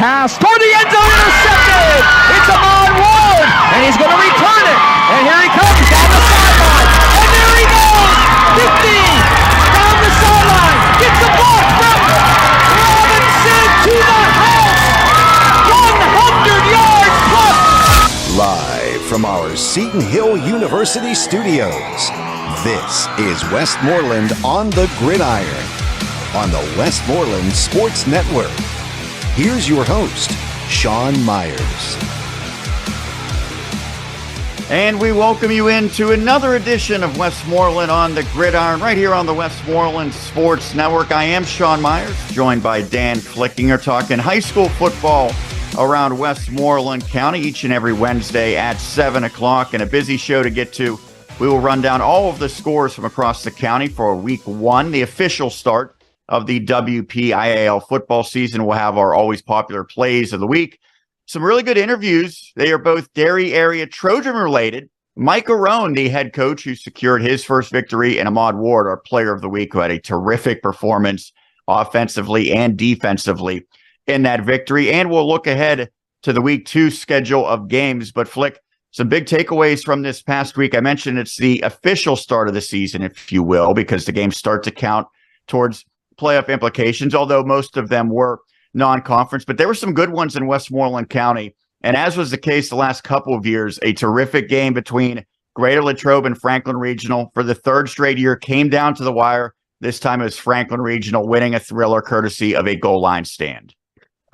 pass toward the end zone, intercepted! It's Ahmad, and he's going to return it. And here he comes down the sideline. And there he goes! 50! Down the sideline. Gets a block from Robinson to the house! 100 yards plus! Live from our Seton Hill University studios, this is Westmoreland on the Gridiron on the Westmoreland Sports Network. Here's your host, Sean Meyers. And we welcome you into another edition of Westmoreland on the Gridiron, right here on the Westmoreland Sports Network. I am Sean Meyers, joined by Dan Flickinger, talking high school football around Westmoreland County each and every Wednesday at 7 o'clock. And a busy show to get to. We will run down all of the scores from across the county for week one, the official start of the WPIAL football season. We'll have our always popular plays of the week. Some really good interviews. They are both Derry Area Trojan related. Mike Arone, the head coach who secured his first victory, and Ahmad, our player of the week, who had a terrific performance offensively and defensively in that victory. And we'll look ahead to the week two schedule of games. But Flick, some big takeaways from this past week. I mentioned it's the official start of the season, if you will, because the games start to count towards playoff implications, although most of them were non-conference. But there were some good ones in Westmoreland County. And as was the case the last couple of years, a terrific game between Greater Latrobe and Franklin Regional for the third straight year came down to the wire. This time it was Franklin Regional winning a thriller courtesy of a goal line stand.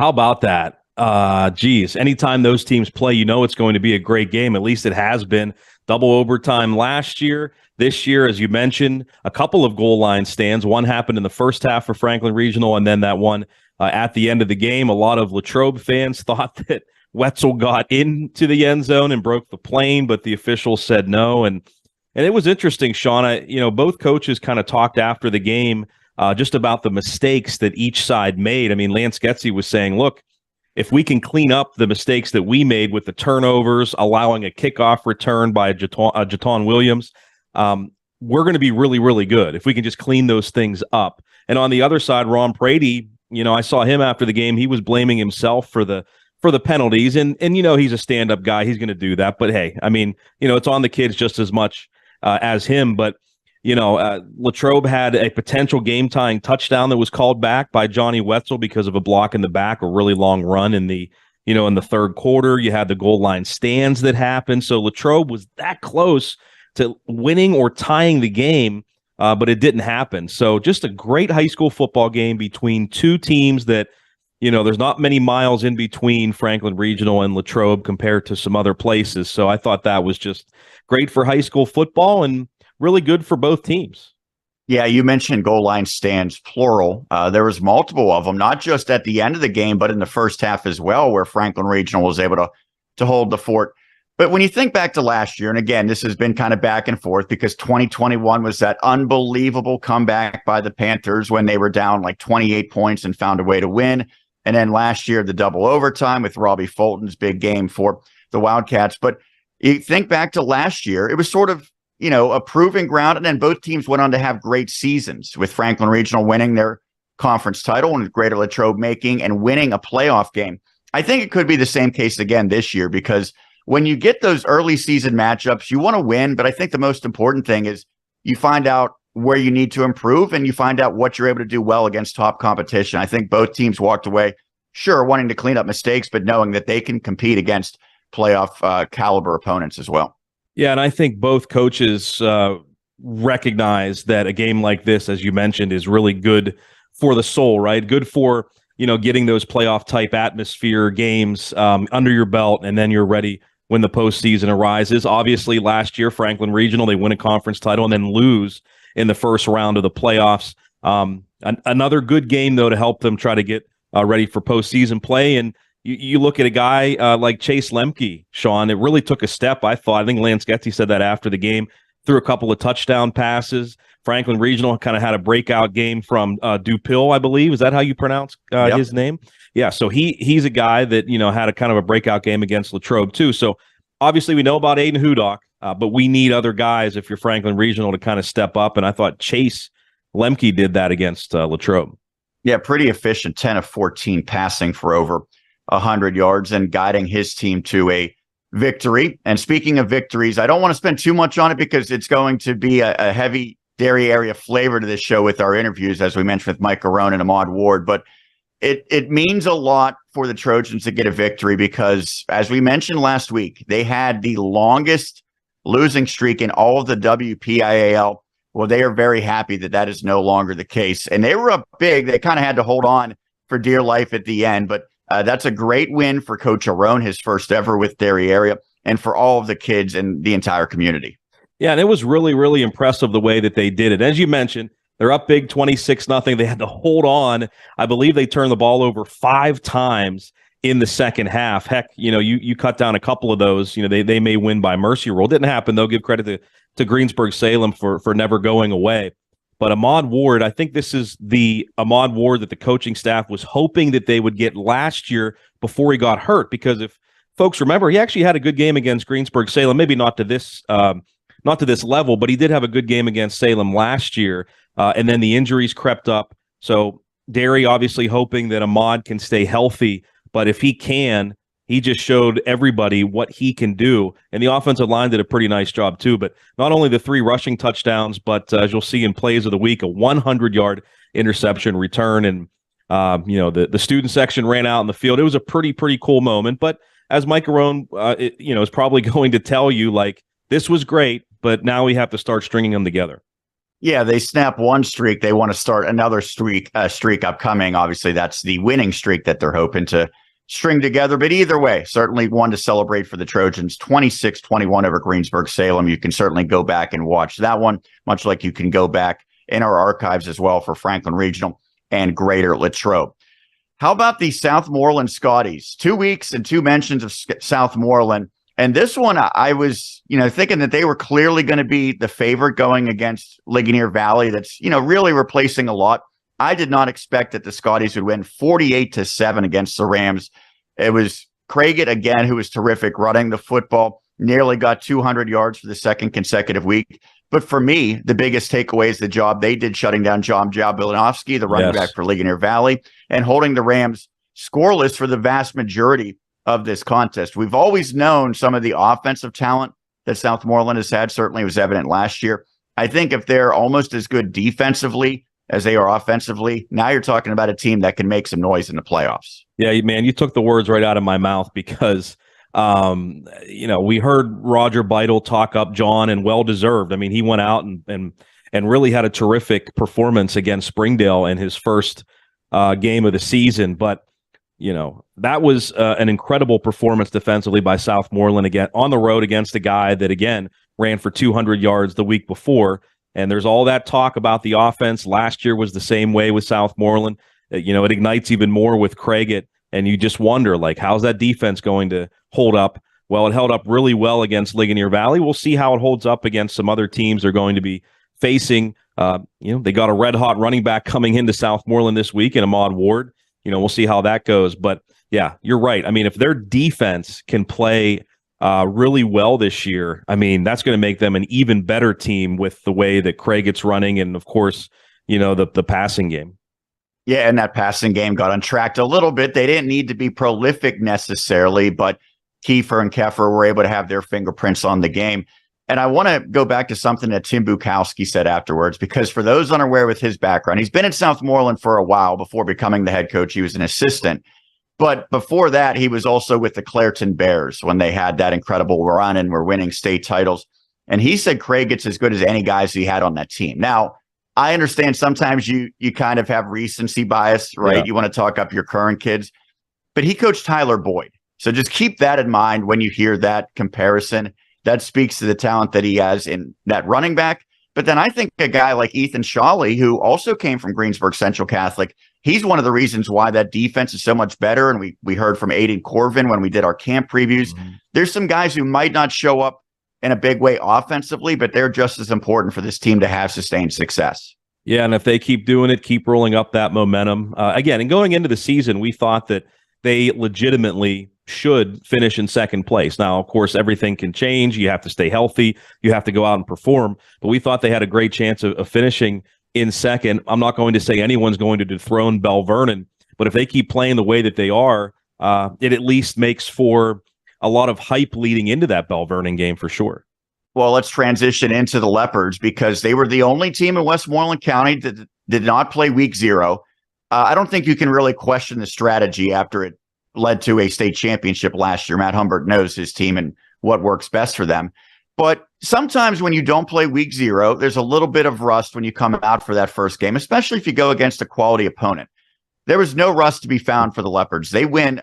How about that? Anytime those teams play, you know it's going to be a great game. At least it has been. Double overtime last year. This year, as you mentioned, a couple of goal line stands. One happened in the first half for Franklin Regional, and then that one at the end of the game. A lot of Latrobe fans thought that Wetzel got into the end zone and broke the plane, but the officials said no. And it was interesting, Sean. Both coaches kind of talked after the game just about the mistakes that each side made. I mean, Lance Getzey was saying, look, if we can clean up the mistakes that we made with the turnovers, allowing a kickoff return by Jaton Williams, we're going to be really, really good if we can just clean those things up. And on the other side, Ron Brady, I saw him after the game. He was blaming himself for the penalties. And he's a stand-up guy. He's going to do that. But, hey, it's on the kids just as much as him. But, Latrobe had a potential game-tying touchdown that was called back by Johnny Wetzel because of a block in the back, a really long run in the third quarter. You had the goal line stands that happened. So Latrobe was that close to winning or tying the game, but it didn't happen. So just a great high school football game between two teams that, there's not many miles in between Franklin Regional and Latrobe compared to some other places. So I thought that was just great for high school football and really good for both teams. Yeah, you mentioned goal line stands, plural. There was multiple of them, not just at the end of the game, but in the first half as well, where Franklin Regional was able to hold the fort. But when you think back to last year, and again, this has been kind of back and forth because 2021 was that unbelievable comeback by the Panthers when they were down like 28 points and found a way to win. And then last year, the double overtime with Robbie Fulton's big game for the Wildcats. But you think back to last year, it was sort of, a proving ground. And then both teams went on to have great seasons, with Franklin Regional winning their conference title and Greater Latrobe making and winning a playoff game. I think it could be the same case again this year, because when you get those early season matchups, you want to win. But I think the most important thing is you find out where you need to improve and you find out what you're able to do well against top competition. I think both teams walked away, sure, wanting to clean up mistakes, but knowing that they can compete against playoff caliber opponents as well. Yeah, and I think both coaches recognize that a game like this, as you mentioned, is really good for the soul, right? Good for, getting those playoff type atmosphere games under your belt, and then you're ready when the postseason arises. Obviously, last year, Franklin Regional, they win a conference title and then lose in the first round of the playoffs. Another good game, though, to help them try to get ready for postseason play. And you look at a guy like Chase Lemke, Sean, it really took a step, I thought. I think Lance Getzey said that after the game, threw a couple of touchdown passes. Franklin Regional kind of had a breakout game from Dupil, I believe. Is that how you pronounce his name? Yeah, so he's a guy that, had a kind of a breakout game against Latrobe, too. So obviously we know about Aiden Hudock, but we need other guys if you're Franklin Regional to kind of step up. And I thought Chase Lemke did that against Latrobe. Yeah, pretty efficient, 10 of 14 passing for over 100 yards and guiding his team to a victory. And speaking of victories, I don't want to spend too much on it because it's going to be a heavy Derry area flavor to this show with our interviews, as we mentioned with Mike Arone and Ahmad Ward. But it means a lot for the Trojans to get a victory because, as we mentioned last week, they had the longest losing streak in all of the WPIAL. Well, they are very happy that that is no longer the case. And they were up big. They kind of had to hold on for dear life at the end. But that's a great win for Coach Arone, his first ever with Derry Area, and for all of the kids and the entire community. Yeah, and it was really, really impressive the way that they did it. As you mentioned, they're up big 26-0. They had to hold on. I believe they turned the ball over 5 times in the second half. Heck, you cut down a couple of those. They may win by mercy rule. Didn't happen, though. Give credit to Greensburg-Salem for never going away. But Ahmad Ward, I think this is the Ahmad Ward that the coaching staff was hoping that they would get last year before he got hurt. Because if folks remember, he actually had a good game against Greensburg-Salem, maybe not to this level, but he did have a good game against Salem last year. And then the injuries crept up. So Derry obviously hoping that Ahmad can stay healthy. But if he can, he just showed everybody what he can do. And the offensive line did a pretty nice job too. But not only the 3 rushing touchdowns, but as you'll see in plays of the week, a 100-yard interception return. And, the student section ran out in the field. It was a pretty cool moment. But as Mike Arone, is probably going to tell you, like, this was great, but now we have to start stringing them together. Yeah, they snap one streak. They want to start another streak upcoming. Obviously, that's the winning streak that they're hoping to string together. But either way, certainly one to celebrate for the Trojans. 26-21 over Greensburg-Salem. You can certainly go back and watch that one, much like you can go back in our archives as well for Franklin Regional and Greater Latrobe. How about the Southmoreland Scotties? 2 weeks and 2 mentions of Southmoreland. And this one, I was, thinking that they were clearly going to be the favorite going against Ligonier Valley. That's, really replacing a lot. I did not expect that the Scotties would win 48-7 against the Rams. It was Craiget again, who was terrific running the football, nearly got 200 yards for the second consecutive week. But for me, the biggest takeaway is the job they did shutting down John Jablonowski, the running back for Ligonier Valley, and holding the Rams scoreless for the vast majority of this contest. We've always known some of the offensive talent that Southmoreland has had. Certainly was evident last year. I think if they're almost as good defensively as they are offensively, now you're talking about a team that can make some noise in the playoffs. Yeah, man, you took the words right out of my mouth because, we heard Roger Beidel talk up John, and well-deserved. I mean, he went out and really had a terrific performance against Springdale in his first game of the season. But that was an incredible performance defensively by Southmoreland again on the road against a guy that, again, ran for 200 yards the week before. And there's all that talk about the offense. Last year was the same way with Southmoreland. It ignites even more with Craiget. And you just wonder, like, how's that defense going to hold up? Well, it held up really well against Ligonier Valley. We'll see how it holds up against some other teams they're going to be facing. They got a red-hot running back coming into Southmoreland this week in Ahmad Ward. We'll see how that goes. But, yeah, you're right. I mean, if their defense can play really well this year, I mean, that's going to make them an even better team with the way that Craiget's running and, of course, the passing game. Yeah, and that passing game got untracked a little bit. They didn't need to be prolific necessarily, but Kiefer and Keffer were able to have their fingerprints on the game. And I want to go back to something that Tim Bukowski said afterwards, because for those unaware with his background, he's been at Southmoreland for a while before becoming the head coach. He was an assistant. But before that, he was also with the Clareton Bears when they had that incredible run and were winning state titles. And he said Craiget's as good as any guys he had on that team. Now, I understand sometimes you kind of have recency bias, right? Yeah. You want to talk up your current kids. But he coached Tyler Boyd. So just keep that in mind when you hear that comparison. That speaks to the talent that he has in that running back. But then I think a guy like Ethan Shawley, who also came from Greensburg Central Catholic, he's one of the reasons why that defense is so much better. And we heard from Aiden Corvin when we did our camp previews. Mm-hmm. There's some guys who might not show up in a big way offensively, but they're just as important for this team to have sustained success. Yeah, and if they keep doing it, keep rolling up that momentum. Again, and going into the season, we thought that they legitimately should finish in second place. Now, of course, everything can change. You have to stay healthy. You have to go out and perform. But we thought they had a great chance of finishing in second. I'm not going to say anyone's going to dethrone Bell Vernon, but if they keep playing the way that they are, it at least makes for a lot of hype leading into that Bell Vernon game for sure. Well, let's transition into the Leopards because they were the only team in Westmoreland County that did not play week 0. I don't think you can really question the strategy after it led to a state championship last year. Matt Humbert knows his team and what works best for them. But sometimes when you don't play week 0, there's a little bit of rust when you come out for that first game, especially if you go against a quality opponent. There was no rust to be found for the Leopards. They win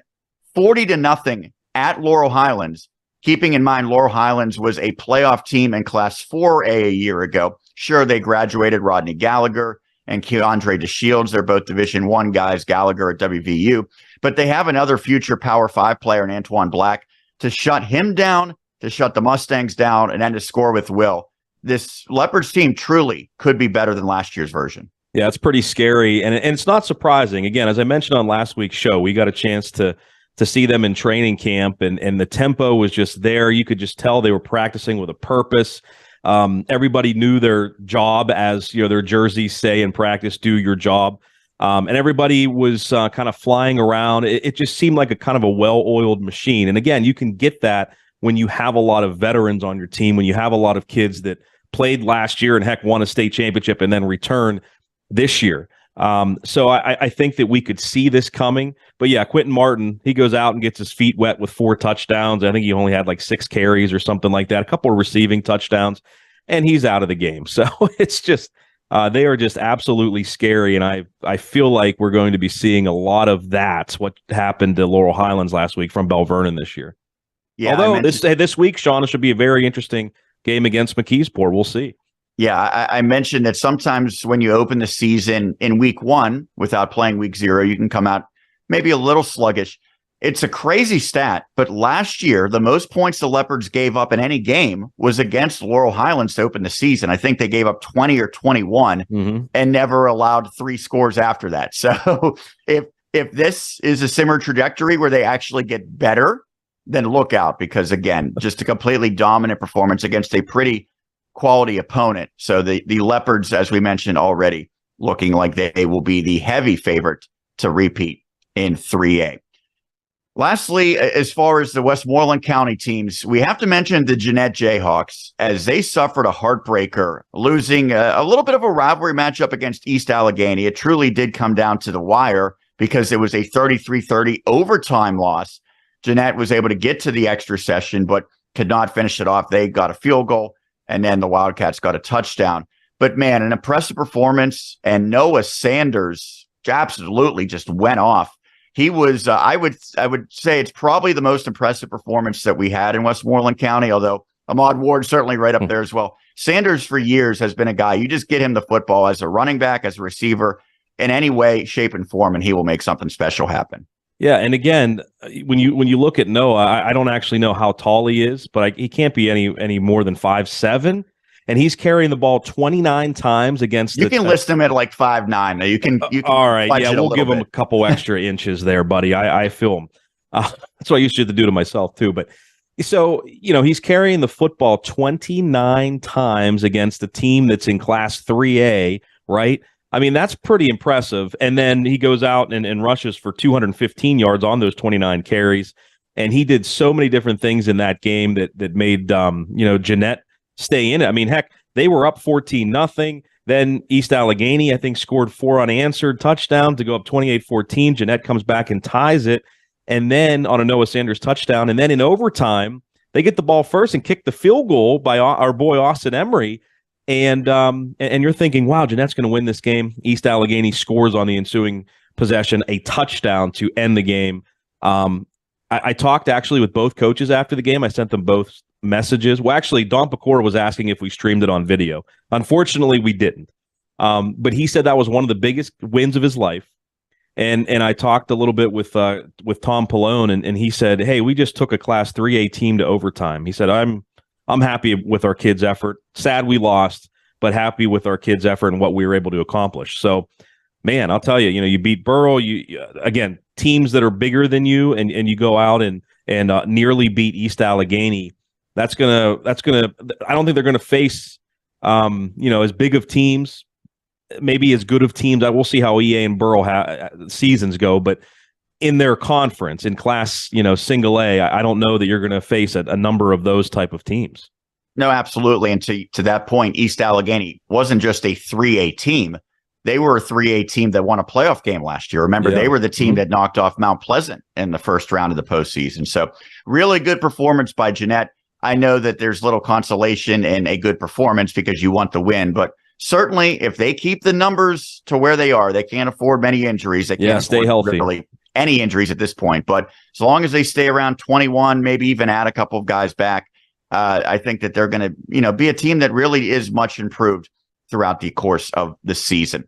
40-0 at Laurel Highlands, keeping in mind Laurel Highlands was a playoff team in Class 4A a year ago. Sure, they graduated Rodney Gallagher and Keandre DeShields. They're both Division I guys, Gallagher at WVU. But they have another future Power 5 player in Antoine Black to shut him down, to shut the Mustangs down, and then to score with will. This Leopards team truly could be better than last year's version. Yeah, it's pretty scary. And it's not surprising. Again, as I mentioned on last week's show, we got a chance to see them in training camp, and the tempo was just there. You could just tell they were practicing with a purpose. Everybody knew their job, as their jerseys say in practice, do your job. And everybody was kind of flying around. It just seemed like a kind of a well-oiled machine. And again, you can get that when you have a lot of veterans on your team, when you have a lot of kids that played last year and heck won a state championship and then return this year. So I think that we could see this coming. But yeah, Quentin Martin, he goes out and gets his feet wet with 4 touchdowns. I think he only had like 6 carries or something like that, a couple of receiving touchdowns, and he's out of the game. So it's just they are just absolutely scary. And I feel like we're going to be seeing a lot of that, what happened to Laurel Highlands last week from Bell Vernon this year. Yeah, although this week, Sean, it should be a very interesting game against McKeesport. We'll see. Yeah, I mentioned that sometimes when you open the season in week 1 without playing week 0, you can come out maybe a little sluggish. It's a crazy stat, but last year, the most points the Leopards gave up in any game was against Laurel Highlands to open the season. I think they gave up 20 or 21 and never allowed 3 scores after that. So if this is a similar trajectory where they actually get better, then look out, because again, just a completely dominant performance against a pretty quality opponent. So the Leopards, as we mentioned already, looking like they will be the heavy favorite to repeat in 3A. Lastly, as far as the Westmoreland County teams, we have to mention the Jeanette Jayhawks, as they suffered a heartbreaker, losing a little bit of a rivalry matchup against East Allegheny. It truly did come down to the wire because it was a 33-30 overtime loss. Jeanette was able to get to the extra session, but could not finish it off. They got a field goal, and then the Wildcats got a touchdown. But man, an impressive performance, and Noah Sanders absolutely just went off. He was, I would say it's probably the most impressive performance that we had in Westmoreland County, although Ahmad Ward certainly right up there as well. Sanders for years has been a guy, you just get him the football as a running back, as a receiver, in any way, shape, and form, and he will make something special happen. Yeah, and again, when you look at Noah, I don't actually know how tall he is, but he can't be any more than 5'7", and he's carrying the ball 29 times against. You can list him at like 5'9". You can all right, yeah, we'll give him a couple extra inches there, buddy. I feel him. That's what I used to do to myself too. But so he's carrying the football 29 times against a team that's in Class 3A, right? I mean, that's pretty impressive. And then he goes out and rushes for 215 yards on those 29 carries. And he did so many different things in that game that made Jeanette stay in it. I mean, heck, they were up 14-0. Then East Allegheny, I think, scored 4 unanswered touchdowns to go up 28-14. Jeanette comes back and ties it. And then on a Noah Sanders touchdown. And then in overtime, they get the ball first and kick the field goal by our boy Austin Emery. And you're thinking, wow, Jeanette's going to win this game. East Allegheny scores on the ensuing possession, a touchdown to end the game. I talked actually with both coaches after the game. I sent them both messages. Well, actually, Don Pecora was asking if we streamed it on video. Unfortunately, we didn't. But he said that was one of the biggest wins of his life. And I talked a little bit with Tom Pallone, and he said, hey, we just took a Class 3A team to overtime. He said, I'm happy with our kids' effort. Sad we lost, but happy with our kids' effort and what we were able to accomplish. So, man, I'll tell you, you beat Burrow. Again, teams that are bigger than you, and you go out and nearly beat East Allegheny. That's gonna. I don't think they're gonna face, as big of teams, maybe as good of teams. I will see how EA and Burrow seasons go, but in their conference, in class, single A, I don't know that you're going to face a number of those type of teams. No, absolutely. And to that point, East Allegheny wasn't just a 3A team. They were a 3A team that won a playoff game last year. Remember, They were the team that knocked off Mount Pleasant in the first round of the postseason. So really good performance by Jeanette. I know that there's little consolation in a good performance because you want the win, but certainly if they keep the numbers to where they are, they can't afford many injuries. They can't stay healthy. Really any injuries at this point. But as long as they stay around 21, maybe even add a couple of guys back, I think that they're going to, be a team that really is much improved throughout the course of the season.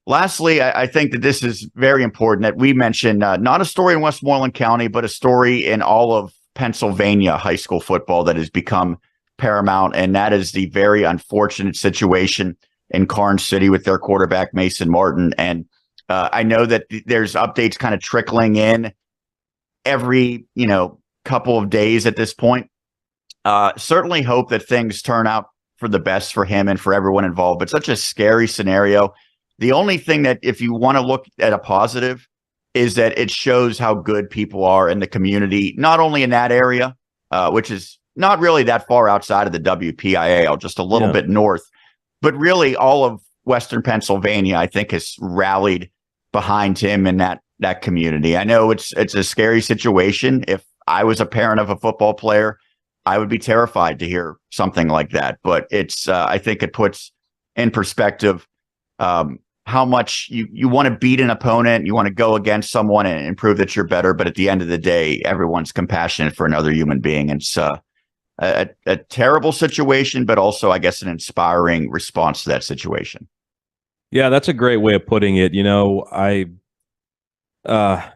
Lastly, I think that this is very important that we mention not a story in Westmoreland County, but a story in all of Pennsylvania high school football that has become paramount, and that is the very unfortunate situation in Karn City with their quarterback, Mason Martin. And I know that there's updates kind of trickling in every, couple of days at this point. Certainly hope that things turn out for the best for him and for everyone involved, but such a scary scenario. The only thing that, if you want to look at a positive, is that it shows how good people are in the community, not only in that area, which is not really that far outside of the WPIAL, just a little bit north, but really all of Western Pennsylvania, I think, has rallied behind him in that community. I know it's a scary situation. If I was a parent of a football player, I would be terrified to hear something like that. But it's I think it puts in perspective how much you want to beat an opponent, you want to go against someone and prove that you're better. But at the end of the day, everyone's compassionate for another human being. And it's a terrible situation, but also, I guess, an inspiring response to that situation. Yeah, that's a great way of putting it. I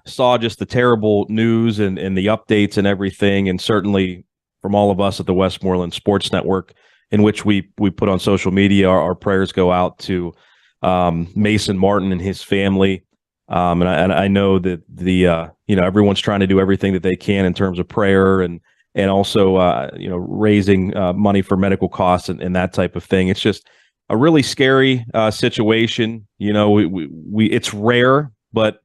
saw just the terrible news and the updates and everything, and certainly from all of us at the Westmoreland Sports Network, in which we put on social media, our prayers go out to Mason Martin and his family. And I know that everyone's trying to do everything that they can in terms of prayer and also raising money for medical costs and that type of thing. It's just a really scary situation. It's rare, but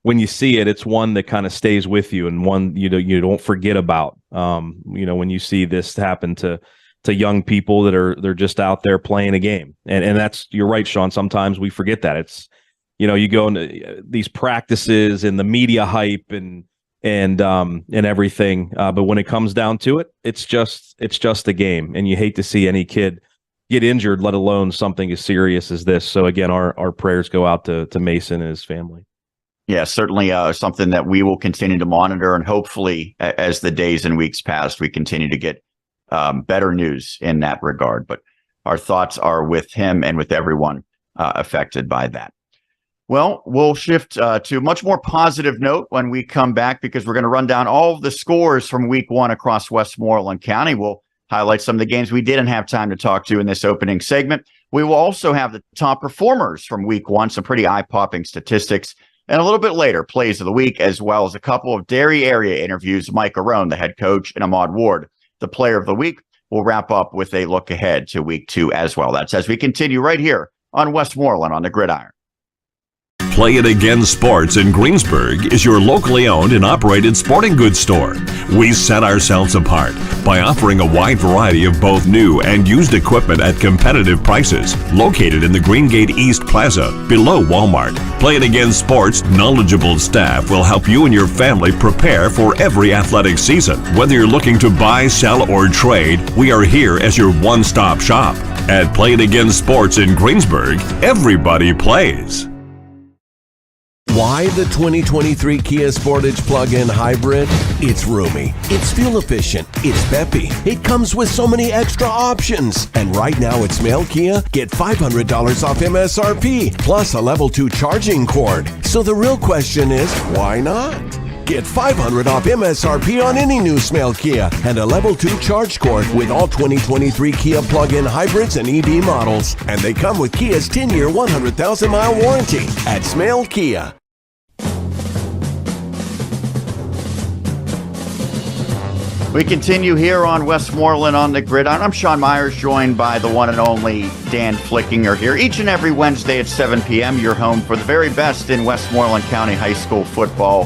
when you see it, it's one that kind of stays with you and one you don't forget about. When you see this happen to young people they're just out there playing a game, and that's, you're right, Sean. Sometimes we forget that. It's you go into these practices and the media hype and everything, but when it comes down to it, it's just a game, and you hate to see any kid get injured, let alone something as serious as this. So again, our prayers go out to Mason and his family. Yeah, certainly something that we will continue to monitor, and hopefully as the days and weeks pass, we continue to get better news in that regard. But our thoughts are with him and with everyone affected by that. Well, we'll shift to a much more positive note when we come back, because we're going to run down all of the scores from week one across Westmoreland County. We'll highlight some of the games we didn't have time to talk to in this opening segment. We will also have the top performers from week one, some pretty eye-popping statistics, and a little bit later, plays of the week, as well as a couple of Derry area interviews. Mike Arone, the head coach, and Ahmad Ward, the player of the week. We'll wrap up with a look ahead to week two as well. That's as we continue right here on Westmoreland on the Gridiron. Play It Again Sports in Greensburg is your locally owned and operated sporting goods store. We set ourselves apart by offering a wide variety of both new and used equipment at competitive prices. Located in the Greengate East Plaza, below Walmart, Play It Again Sports' knowledgeable staff will help you and your family prepare for every athletic season. Whether you're looking to buy, sell, or trade, we are here as your one-stop shop. At Play It Again Sports in Greensburg, everybody plays. Why the 2023 Kia Sportage plug-in hybrid? It's roomy, it's fuel efficient, it's peppy, it comes with so many extra options. And right now at Smale Kia, get $500 off MSRP, plus a level 2 charging cord. So the real question is, why not? Get $500 off MSRP on any new Smale Kia and a level 2 charge cord with all 2023 Kia plug-in hybrids and EV models. And they come with Kia's 10-year, 100,000-mile warranty at Smale Kia. We continue here on Westmoreland on the Gridiron. I'm Sean Meyers, joined by the one and only Dan Flickinger here each and every Wednesday at 7 p.m. You're home for the very best in Westmoreland County high school football.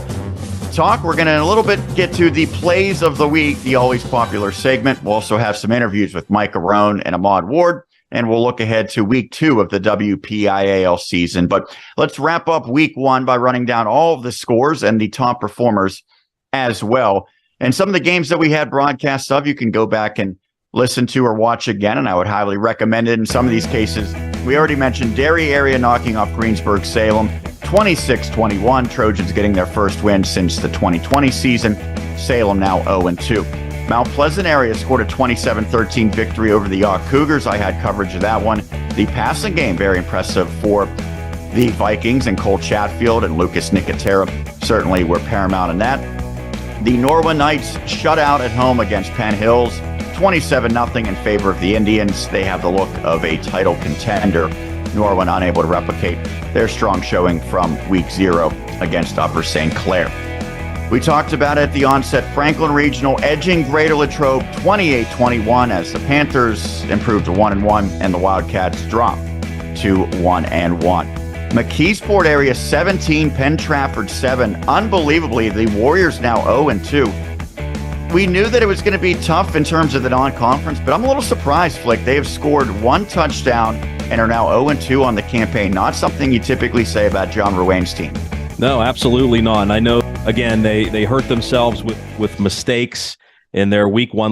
talk. We're going to in a little bit get to the plays of the week, the always popular segment. We'll also have some interviews with Mike Arone and Ahmad Ward, and we'll look ahead to week 2 of the WPIAL season. But let's wrap up week 1 by running down all of the scores and the top performers as well. And some of the games that we had broadcasts of, you can go back and listen to or watch again, and I would highly recommend it. In some of these cases, we already mentioned Derry Area knocking off Greensburg-Salem, 26-21. Trojans getting their first win since the 2020 season. Salem now 0-2. Mount Pleasant Area scored a 27-13 victory over the Yacht Cougars. I had coverage of that one. The passing game, very impressive for the Vikings, and Cole Chatfield and Lucas Nicotera certainly were paramount in that. The Norwin Knights shut out at home against Penn Hills, 27-0 in favor of the Indians. They have the look of a title contender. Norwin unable to replicate their strong showing from week 0 against Upper St. Clair. We talked about it at the onset, Franklin Regional edging Greater Latrobe 28-21 as the Panthers improved to 1-1 and the Wildcats dropped to 1-1. McKeesport Area 17, Penn Trafford 7. Unbelievably, the Warriors now 0-2. We knew that it was going to be tough in terms of the non-conference, but I'm a little surprised, Flick. They have scored 1 touchdown and are now 0-2 on the campaign. Not something you typically say about John Ruane's team. No, absolutely not. And I know, again, they hurt themselves with mistakes in their week 0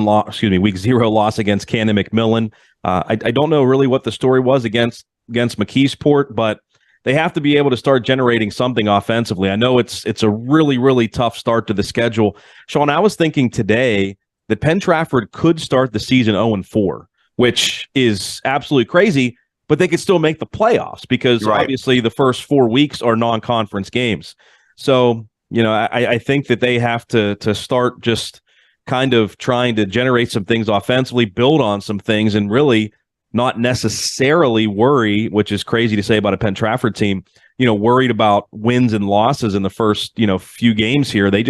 loss against Cannon McMillan. I don't know really what the story was against McKeesport, but they have to be able to start generating something offensively. I know it's a really, really tough start to the schedule. Sean, I was thinking today that Penn Trafford could start the season 0-4, which is absolutely crazy, but they could still make the playoffs because obviously the first 4 weeks are non-conference games. So, I think that they have to start just kind of trying to generate some things offensively, build on some things, and really not necessarily worry, which is crazy to say about a Penn Trafford team, worried about wins and losses in the first, few games here. They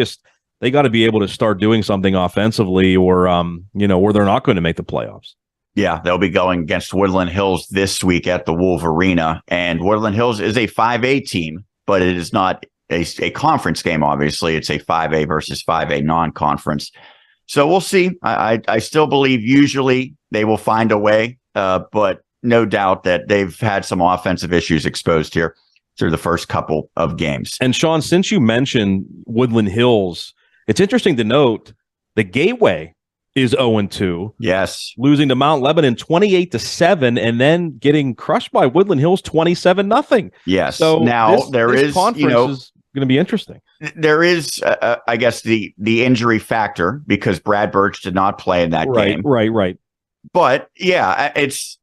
got to be able to start doing something offensively or they're not going to make the playoffs. Yeah, they'll be going against Woodland Hills this week at the Wolverina. And Woodland Hills is a 5A team, but it is not a conference game, obviously. It's a 5A versus 5A non-conference. So we'll see. I still believe usually they will find a way. But no doubt that they've had some offensive issues exposed here through the first couple of games. And Sean, since you mentioned Woodland Hills, it's interesting to note the Gateway is 0-2. Yes. Losing to Mount Lebanon 28-7 and then getting crushed by Woodland Hills 27-0. Yes. So now this is conference is going to be interesting. There is, I guess, the injury factor because Brad Birch did not play in that game. Right. But yeah, it's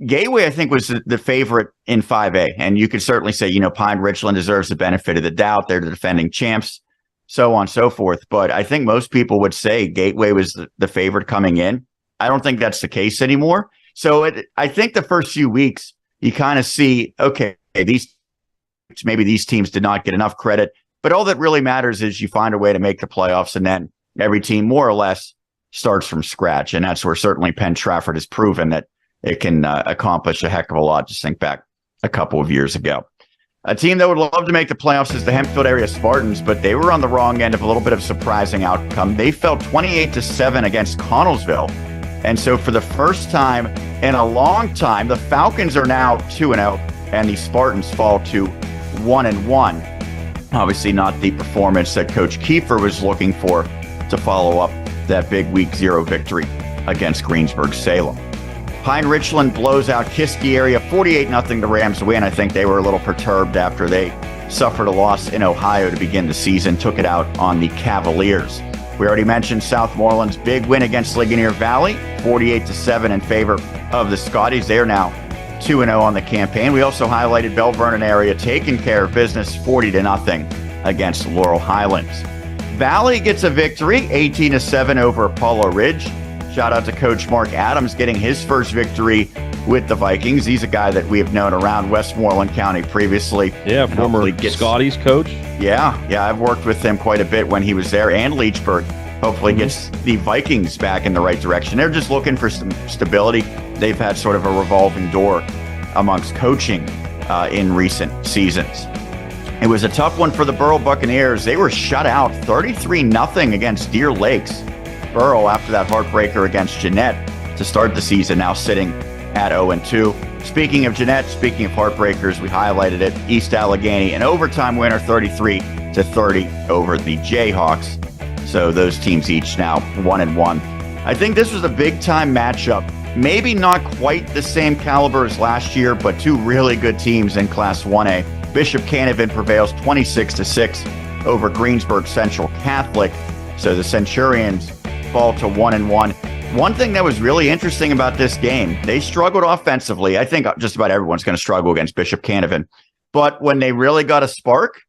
Gateway, I think, was the favorite in 5A. And you could certainly say, Pine Richland deserves the benefit of the doubt. They're the defending champs, so on and so forth. But I think most people would say Gateway was the favorite coming in. I don't think that's the case anymore. So I think the first few weeks, you kind of see, okay, maybe these teams did not get enough credit. But all that really matters is you find a way to make the playoffs, and then every team more or less starts from scratch. And that's where certainly Penn Trafford has proven that it can accomplish a heck of a lot. Just think back a couple of years ago. A team that would love to make the playoffs is the Hempfield Area Spartans, but they were on the wrong end of a little bit of surprising outcome. They fell 28-7 against Connellsville. And so for the first time in a long time, the Falcons are now 2-0 and the Spartans fall to 1-1. Obviously not the performance that Coach Kiefer was looking for to follow up that big week 0 victory against Greensburg-Salem. Pine Richland blows out Kiski Area 48-0. The Rams win. I think they were a little perturbed after they suffered a loss in Ohio to begin the season, took it out on the Cavaliers. We already mentioned Southmoreland's big win against Ligonier Valley, 48-7 in favor of the Scotties. They are now 2-0 on the campaign. We also highlighted Bell Vernon Area taking care of business 40-0 against Laurel Highlands. Valley gets a victory, 18-7 over Apollo Ridge. Shout out to Coach Mark Adams getting his first victory with the Vikings. He's a guy that we have known around Westmoreland County previously. Yeah, former Scotties coach. Yeah, I've worked with him quite a bit when he was there, and Leechburg. Hopefully gets the Vikings back in the right direction. They're just looking for some stability. They've had sort of a revolving door amongst coaching in recent seasons. It was a tough one for the Burrell Buccaneers. They were shut out 33-0 against Deer Lakes. Burrell, after that heartbreaker against Jeanette to start the season, now sitting at 0-2. Speaking of Jeanette, speaking of heartbreakers, we highlighted it. East Allegheny, an overtime winner, 33-30 over the Jayhawks. So those teams each now 1-1. I think this was a big-time matchup. Maybe not quite the same caliber as last year, but two really good teams in Class 1A. Bishop Canevin prevails 26-6 over Greensburg Central Catholic. So the Centurions fall to 1-1. One thing that was really interesting about this game, they struggled offensively. I think just about everyone's going to struggle against Bishop Canevin. But when they really got a spark,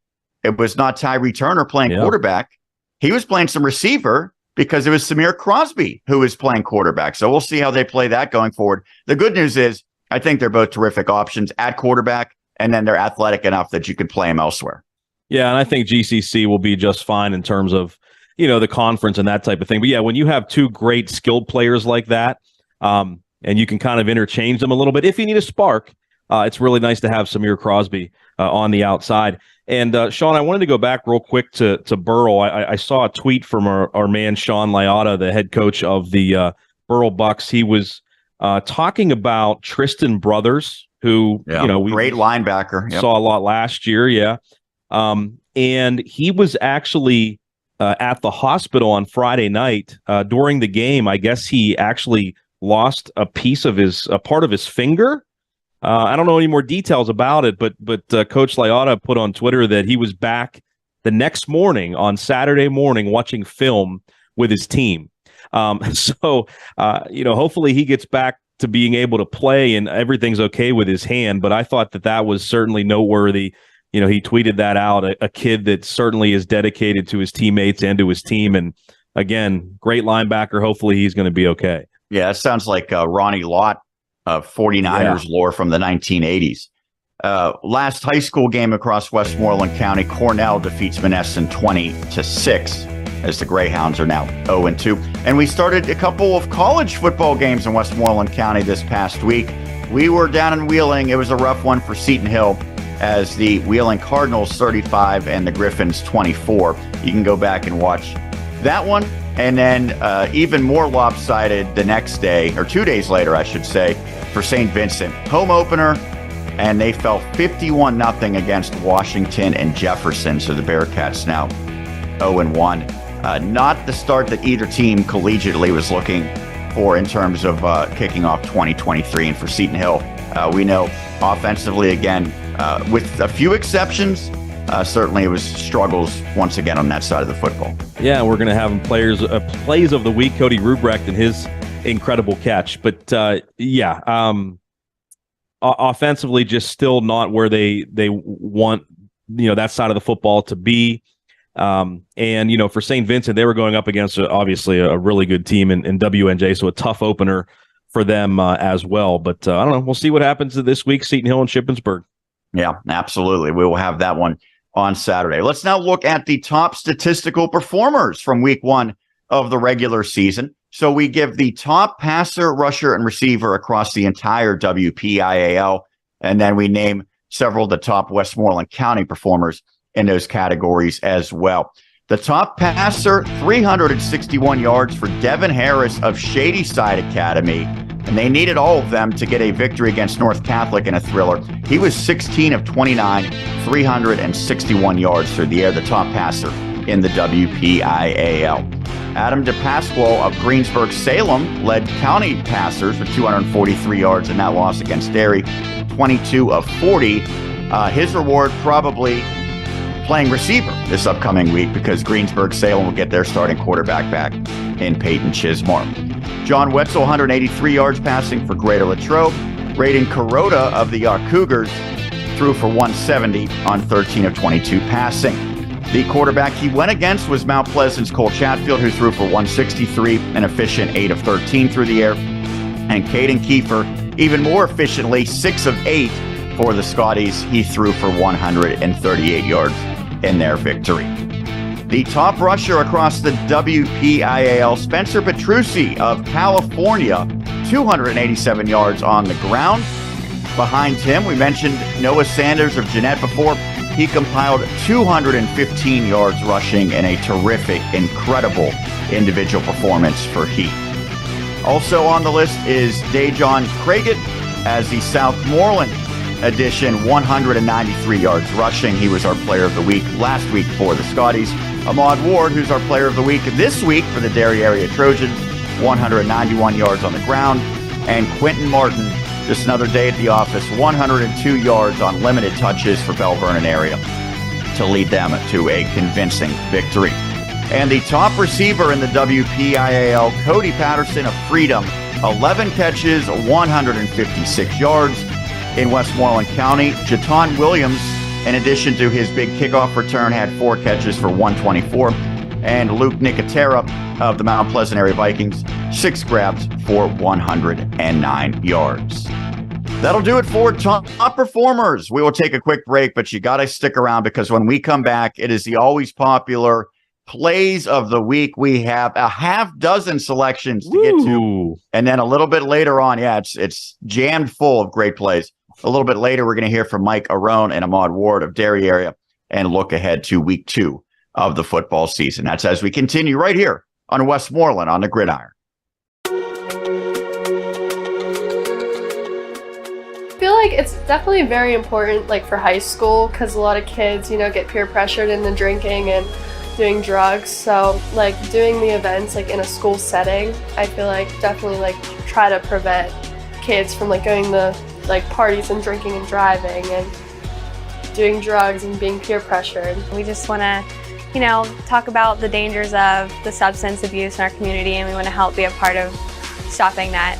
it was not Tyree Turner playing quarterback. He was playing some receiver because it was Samir Crosby who was playing quarterback. So we'll see how they play that going forward. The good news is I think they're both terrific options at quarterback, and then they're athletic enough that you can play them elsewhere. Yeah, and I think GCC will be just fine in terms of, the conference and that type of thing. But yeah, when you have two great skilled players like that, and you can kind of interchange them a little bit, if you need a spark, it's really nice to have Samir Crosby on the outside. And Sean, I wanted to go back real quick to Burrell. I saw a tweet from our man Sean Liotta, the head coach of the Burrell Bucks. He was talking about Tristan Brothers, who we great linebacker, saw a lot last year. And he was actually at the hospital on Friday night during the game. I guess he actually lost a part of his finger. I don't know any more details about it, but Coach Liotta put on Twitter that he was back the next morning on Saturday morning watching film with his team. So hopefully he gets back to being able to play and everything's okay with his hand. But I thought that was certainly noteworthy. He tweeted that out, a kid that certainly is dedicated to his teammates and to his team. And again, great linebacker. Hopefully he's going to be okay. Yeah, it sounds like Ronnie Lott of 49ers lore from the 1980s. Last high school game across Westmoreland County, Cornell defeats Monessen 20-6 as the Greyhounds are now 0-2. And we started a couple of college football games in Westmoreland County this past week. We were down in Wheeling. It was a rough one for Seton Hill as the Wheeling Cardinals 35 and the Griffins 24. You can go back and watch that one. And then even more lopsided the next day, or 2 days later, I should say, for St. Vincent. Home opener, and they fell 51-0 against Washington and Jefferson. So the Bearcats now 0-1. Not the start that either team collegiately was looking for in terms of kicking off 2023. And for Seton Hill, we know offensively, again, with a few exceptions, certainly it was struggles once again on that side of the football. Yeah, we're going to have plays of the week, Cody Rubrecht and his incredible catch. But offensively, just still not where they want that side of the football to be. And for St. Vincent, they were going up against obviously a really good team in WNJ, so a tough opener for them as well. But I don't know. We'll see what happens this week, Seton Hill and Shippensburg. Yeah, absolutely. We will have that one on Saturday. Let's now look at the top statistical performers from week one of the regular season. So we give the top passer, rusher, and receiver across the entire WPIAL, and then we name several of the top Westmoreland County performers in those categories as well. The top passer, 361 yards for Devin Harris of Shadyside Academy, and they needed all of them to get a victory against North Catholic in a thriller. He was 16 of 29, 361 yards through the air, the top passer in the WPIAL. Adam DePasquale of Greensburg-Salem led county passers with 243 yards in that loss against Derry, 22 of 40. His reward probably playing receiver this upcoming week because Greensburg-Salem will get their starting quarterback back in Peyton Chismar. John Wetzel, 183 yards passing for Greater Latrobe. Raiden Kuroda of the Yacht Cougars threw for 170 on 13 of 22 passing. The quarterback he went against was Mount Pleasant's Cole Chatfield, who threw for 163, an efficient 8 of 13 through the air. And Caden Kiefer, even more efficiently, 6 of 8 for the Scotties. He threw for 138 yards in their victory. The top rusher across the WPIAL, Spencer Petrucci of California, 287 yards on the ground. Behind him, we mentioned Noah Sanders of Jeanette before. he compiled 215 yards rushing in a terrific, incredible individual performance for Heath. Also on the list is Dejon Craigett as the Southmoreland edition, 193 yards rushing. He was our player of the week last week for the Scotties. Ahmad Ward, who's our player of the week this week for the Derry Area Trojans, 191 yards on the ground. And Quentin Martin, just another day at the office, 102 yards on limited touches for Bell Vernon area to lead them to a convincing victory. And the top receiver in the WPIAL, Cody Patterson of Freedom, 11 catches, 156 yards in Westmoreland County. Jaton Williams, in addition to his big kickoff return, had 4 catches for 124. And Luke Nicotera of the Mount Pleasant area Vikings, 6 grabs for 109 yards. That'll do it for top performers. We will take a quick break, but you got to stick around because when we come back, it is the always popular plays of the week. We have a half dozen selections to get to. And then a little bit later on, it's jammed full of great plays. A little bit later, we're going to hear from Mike Arone and Ahmad Ward of Derry Area and look ahead to week 2 of the football season. That's as we continue right here on Westmoreland on the Gridiron. I feel like it's definitely very important, like for high school, because a lot of kids, get peer pressured into drinking and doing drugs. So like doing the events like in a school setting, I feel like definitely like try to prevent kids from like going to like parties and drinking and driving and doing drugs and being peer pressured. We just want to talk about the dangers of the substance abuse in our community, and we want to help be a part of stopping that.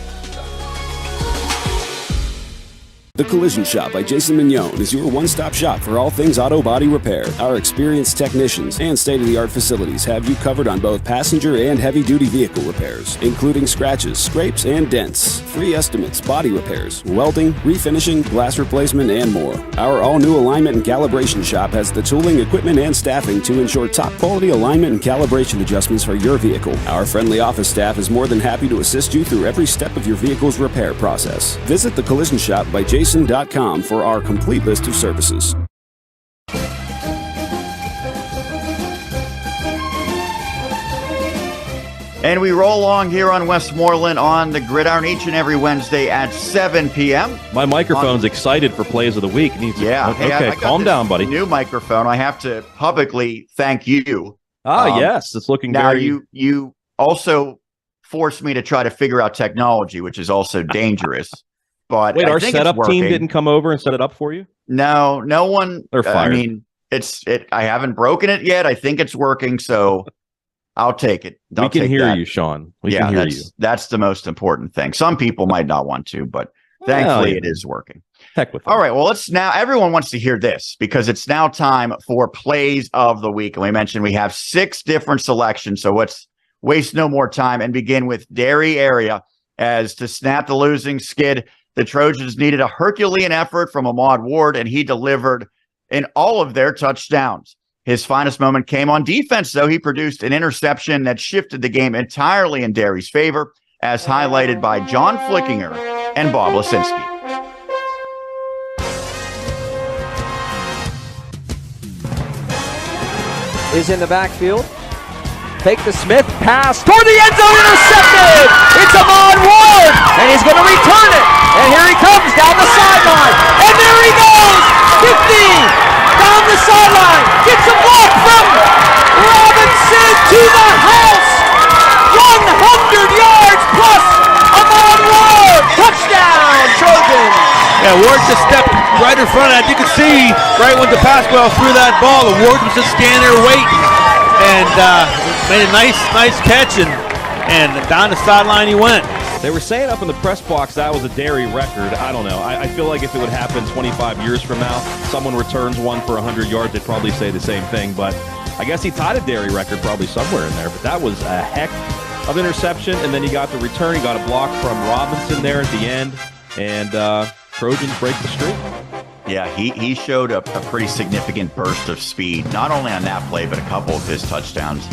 The Collision Shop by Jason Mignone is your one-stop shop for all things auto body repair. Our experienced technicians and state-of-the-art facilities have you covered on both passenger and heavy-duty vehicle repairs, including scratches, scrapes, and dents, free estimates, body repairs, welding, refinishing, glass replacement, and more. Our all-new alignment and calibration shop has the tooling, equipment, and staffing to ensure top-quality alignment and calibration adjustments for your vehicle. Our friendly office staff is more than happy to assist you through every step of your vehicle's repair process. Visit the Collision Shop by Jason for our complete list of services. And we roll along here on Westmoreland on the Gridiron each and every Wednesday at 7 p.m. My microphone's excited for plays of the week. Okay, calm down, buddy. New microphone. I have to publicly thank you. Yes, it's looking now very... you also forced me to try to figure out technology, which is also dangerous. But wait, our setup team didn't come over and set it up for you? No one. They're fired. I mean, I haven't broken it yet. I think it's working, so I'll take it. We can hear you, Sean. We can hear you. That's the most important thing. Some people might not want to, but thankfully it is working. Heck with it. All right, well, everyone wants to hear this because it's now time for plays of the week. And we mentioned we have 6 different selections, so let's waste no more time and begin with Derry Area as to snap the losing skid. The Trojans needed a Herculean effort from Ahmad Ward, and he delivered in all of their touchdowns. His finest moment came on defense, though. He produced an interception that shifted the game entirely in Derry's favor, as highlighted by John Flickinger and Bob Lesinski. Is in the backfield. Take the Smith pass toward the end zone, intercepted! It's Ahmad Ward, and he's going to return it. And here he comes down the sideline. And there he goes! 50! Down the sideline. Gets a block from Robinson to the house. 100 yards plus Ahmad Ward. Touchdown, Trojans! Yeah, Ward just stepped right in front of that. You could see right when the pass well threw that ball, the Ward was just standing there waiting. And made a nice catch, and down the sideline he went. They were saying up in the press box that was a Derry record. I don't know. I feel like if it would happen 25 years from now, someone returns one for 100 yards, they'd probably say the same thing. But I guess he tied a Derry record probably somewhere in there. But that was a heck of interception. And then he got the return. He got a block from Robinson there at the end. And Trojans break the streak. Yeah, he showed a pretty significant burst of speed, not only on that play, but a couple of his touchdowns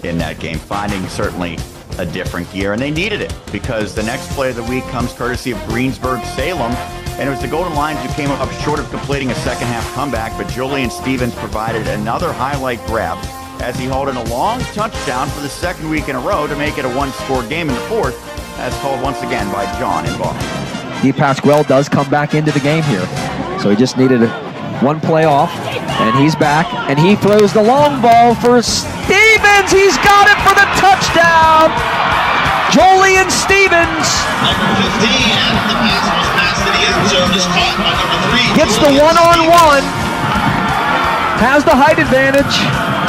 in that game, finding certainly a different gear. And they needed it because the next play of the week comes courtesy of Greensburg-Salem, And it was the Golden Lions who came up short of completing a second-half comeback, but Julian Stevens provided another highlight grab as he hauled in a long touchdown for the second week in a row to make it a one-score game in the fourth, as called once again by John in Boston. DePasquale does come back into the game here. So he just needed one play off, and he's back, and he throws the long ball for Stevens. He's got it for the touchdown. Julian Stevens gets the one-on-one, has the height advantage,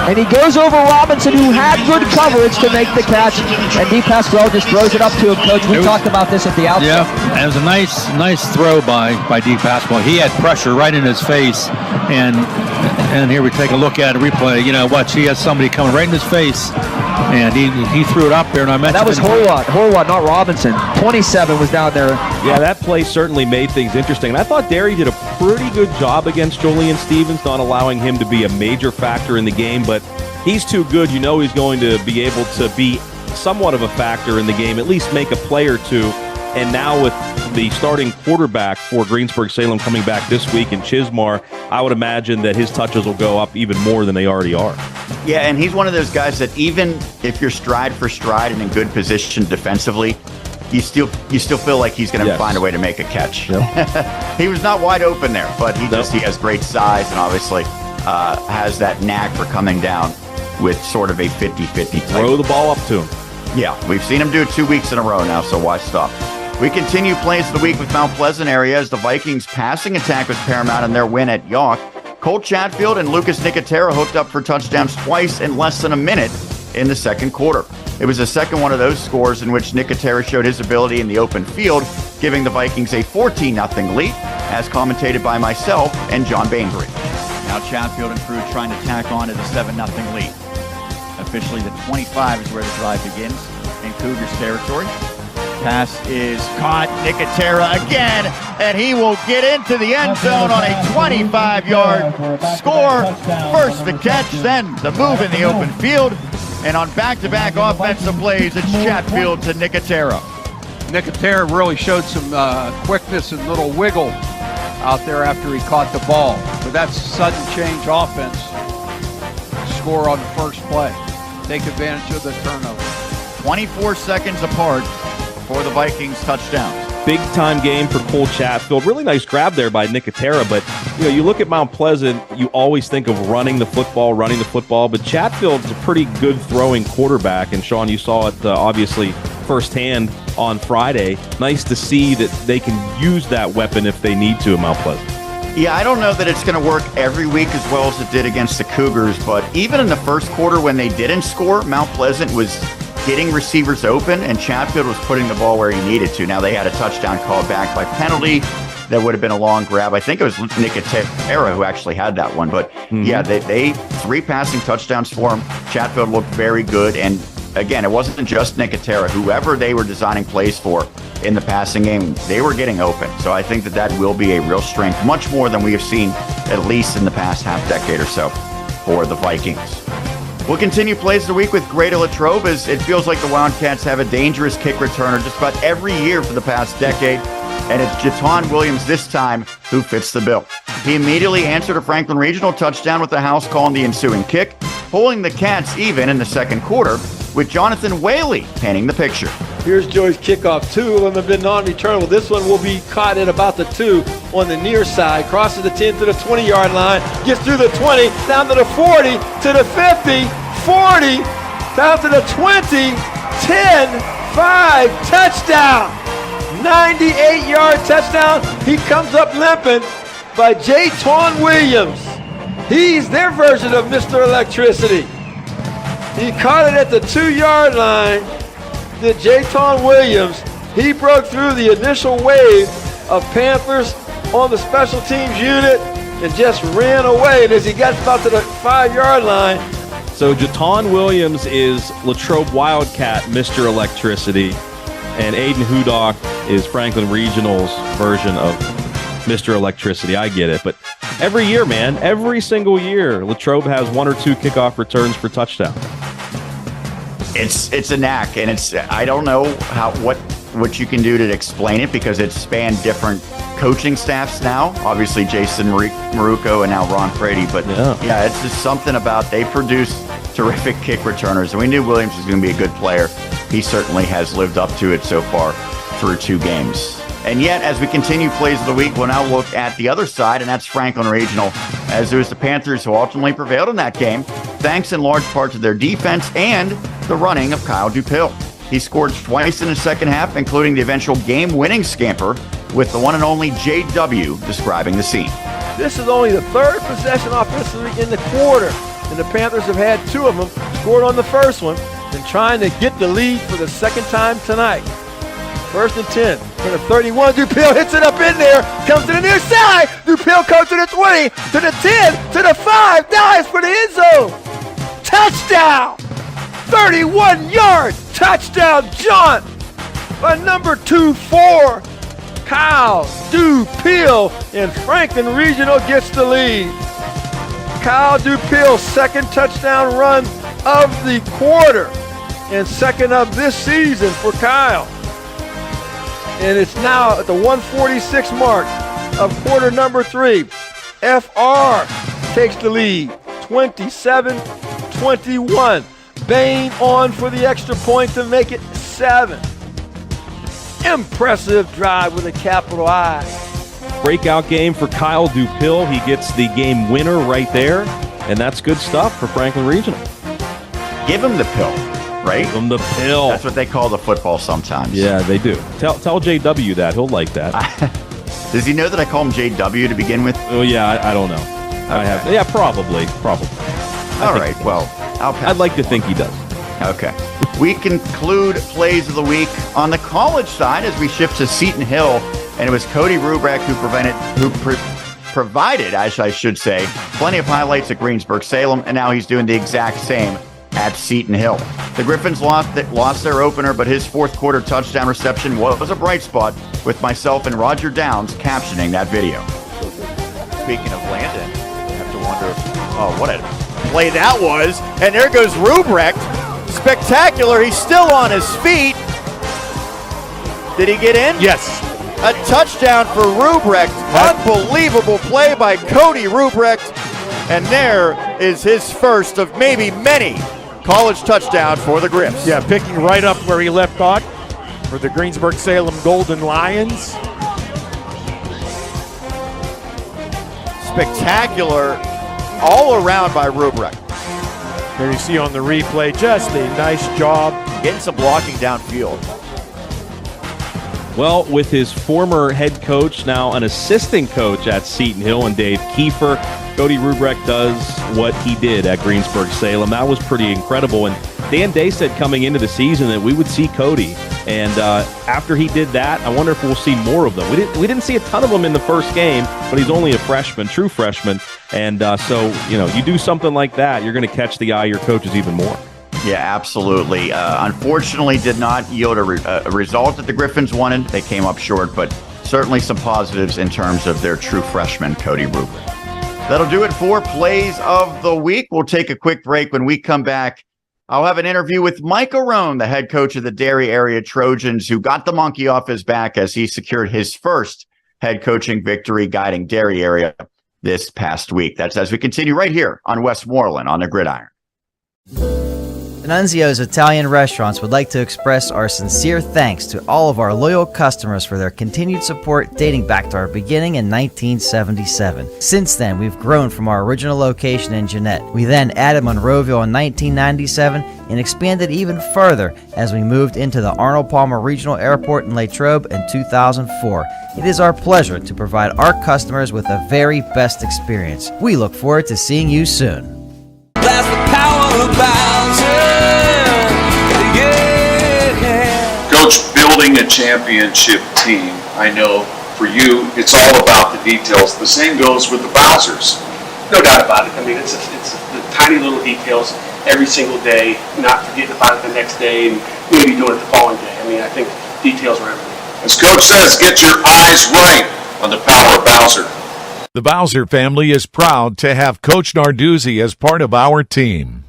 and he goes over Robinson, who had good coverage to make the catch, and DePasquale just throws it up to him. Coach, we talked about this at the outset. Yeah, and it was a nice throw by DePasquale. He had pressure right in his face, and here we take a look at a replay. You know, watch, he has somebody coming right in his face, and he threw it up there, and I mentioned that was Horwath, not Robinson. 27 was down there. Yeah, that play certainly made things interesting. And I thought Derry did a pretty good job against Julian Stevens, not allowing him to be a major factor in the game, but he's too good. You know he's going to be able to be somewhat of a factor in the game, at least make a play or two. And now with the starting quarterback for Greensburg-Salem coming back this week in Chismar, I would imagine that his touches will go up even more than they already are. Yeah, and he's one of those guys that even if you're stride for stride and in good position defensively, you still feel like he's going to find a way to make a catch. Yep. He was not wide open there, but he has great size and obviously has that knack for coming down with sort of a 50-50 throw the ball up to him. Yeah, we've seen him do it 2 weeks in a row now, so why stop? We continue plays of the week with Mount Pleasant area as the Vikings passing attack was paramount in their win at York. Colt Chatfield and Lucas Nicotera hooked up for touchdowns twice in less than a minute in the second quarter. It was the second one of those scores in which Nicotera showed his ability in the open field, giving the Vikings a 14-0 lead, as commentated by myself and John Bainbridge. Now Chatfield and crew trying to tack on to the 7-0 lead. Officially the 25 is where the drive begins in Cougars territory. Pass is caught. Nicotera again, and he will get into the end zone on a 25-yard score. First the catch, then the move in the open field. And on back-to-back offensive plays, it's Chatfield to Nicotera. Nicotera really showed some quickness and little wiggle out there after he caught the ball. But that's sudden change offense. Score on the first play. Take advantage of the turnover. 24 seconds apart for the Vikings touchdowns. Big time game for Cole Chatfield. Really nice grab there by Nicotera, but you look at Mount Pleasant, you always think of running the football, but Chatfield's a pretty good throwing quarterback, and Sean, you saw it obviously firsthand on Friday. Nice to see that they can use that weapon if they need to in Mount Pleasant. Yeah, I don't know that it's going to work every week as well as it did against the Cougars, but even in the first quarter when they didn't score, Mount Pleasant was getting receivers open, and Chatfield was putting the ball where he needed to. Now they had a touchdown called back by penalty. That would have been a long grab. I think it was Nicotera who actually had that one. But yeah, they 3 passing touchdowns for him. Chatfield looked very good. And again, it wasn't just Nicotera. Whoever they were designing plays for in the passing game, they were getting open. So I think that will be a real strength, much more than we have seen at least in the past half decade or so for the Vikings. We'll continue plays of the week with Greta Latrobe, as it feels like the Wildcats have a dangerous kick returner just about every year for the past decade, and it's Jaton Williams this time who fits the bill. He immediately answered a Franklin Regional touchdown with the house call on the ensuing kick, pulling the Cats even in the second quarter, with Jonathan Whaley painting the picture. Here's Joey's kickoff. 2 of them have been non-returnable. This one will be caught at about the 2 on the near side. Crosses the 10 to the 20-yard line. Gets through the 20, down to the 40, to the 50, 40, down to the 20, 10, 5, touchdown. 98-yard touchdown. He comes up limping by Jaton Williams. He's their version of Mr. Electricity. He caught it at the 2-yard line. The Jaton Williams, he broke through the initial wave of Panthers on the special teams unit and just ran away. And as he got about to the 5-yard line. So Jaton Williams is Latrobe Wildcat, Mr. Electricity, and Aiden Hudock is Franklin Regional's version of Mr. Electricity. I get it, but every year, man, every single year, Latrobe has 1 or 2 kickoff returns for touchdown. It's a knack, and I don't know what you can do to explain it, because it's spanned different coaching staffs now. Obviously, Jason Marucco and now Ron Frady. But yeah, it's just something about they produce terrific kick returners. And we knew Williams was going to be a good player. He certainly has lived up to it so far through 2 games. And yet, as we continue plays of the week, we'll now look at the other side, and that's Franklin Regional, as it was the Panthers who ultimately prevailed in that game, thanks in large part to their defense and the running of Kyle Dupil. He scored twice in the second half, including the eventual game-winning scamper, with the one and only JW describing the scene. This is only the 3rd possession offensively in the quarter, and the Panthers have had 2 of them, scored on the first one, and trying to get the lead for the second time tonight. 1st and 10 for the 31. Dupil hits it up in there, comes to the near side. Dupil comes to the 20, to the 10, to the 5, dives for the end zone. Touchdown! 31-yard touchdown jaunt by number 24, Kyle Dupil, and Franklin Regional gets the lead. Kyle Dupil's 2nd touchdown run of the quarter and 2nd of this season for Kyle. And it's now at the 146 mark of quarter number 3. FR takes the lead, 27-21. Bain on for the extra point to make it 7. Impressive drive with a capital I. Breakout game for Kyle Dupil. He gets the game winner right there, and that's good stuff for Franklin Regional. Give him the pill. Right? Give him the pill. That's what they call the football sometimes. Yeah, they do. Tell JW that. He'll like that. Does he know that I call him JW to begin with? Oh, yeah, I don't know. Okay. I have. Yeah, probably. All right, well, I'd like to think he does. Okay. We conclude plays of the week on the college side as we shift to Seton Hill, and it was Cody Rubrek who provided, as I should say, plenty of highlights at Greensburg-Salem, and now he's doing the exact same at Seton Hill. The Griffins lost their opener, but his 4th quarter touchdown reception was a bright spot, with myself and Roger Downs captioning that video. Speaking of Landon, I have to wonder, what a play that was. And there goes Rubrek. Spectacular. He's still on his feet. Did he get in? Yes. A touchdown for Rubrek. Unbelievable play by Cody Rubrek. And there is his first of maybe many college touchdown for the Griffs. Yeah, picking right up where he left off for the Greensburg-Salem Golden Lions. Spectacular all around by Rubrek. There you see on the replay, just a nice job. Getting some blocking downfield. Well, with his former head coach, now an assistant coach at Seton Hill, and Dave Kiefer, Cody Rubrek does what he did at Greensburg-Salem. That was pretty incredible. And Dan Day said coming into the season that we would see Cody. And after he did that, I wonder if we'll see more of them. We didn't see a ton of them in the first game, but he's only a freshman, true freshman. And so, you do something like that, you're going to catch the eye of your coaches even more. Yeah, absolutely. Unfortunately, did not yield a result that the Griffins wanted. They came up short, but certainly some positives in terms of their true freshman, Cody Rubrek. That'll do it for plays of the week. We'll take a quick break. When we come back, I'll have an interview with Mike Arone, the head coach of the Derry Area Trojans, who got the monkey off his back as he secured his first head coaching victory guiding Derry Area this past week. That's as we continue right here on Westmoreland on the Gridiron. Nunzio's Italian Restaurants would like to express our sincere thanks to all of our loyal customers for their continued support dating back to our beginning in 1977. Since then, we've grown from our original location in Jeanette. We then added Monroeville in 1997 and expanded even further as we moved into the Arnold Palmer Regional Airport in Latrobe in 2004. It is our pleasure to provide our customers with the very best experience. We look forward to seeing you soon. That's the power of Bowser. Coach, building a championship team, I know for you it's all about the details. The same goes with the Bowsers. No doubt about it. I mean, it's the tiny little details every single day, not forgetting about it the next day and maybe doing it the following day. I mean, I think details are everything. As Coach says, get your eyes right on the power of Bowser. The Bowser family is proud to have Coach Narduzzi as part of our team.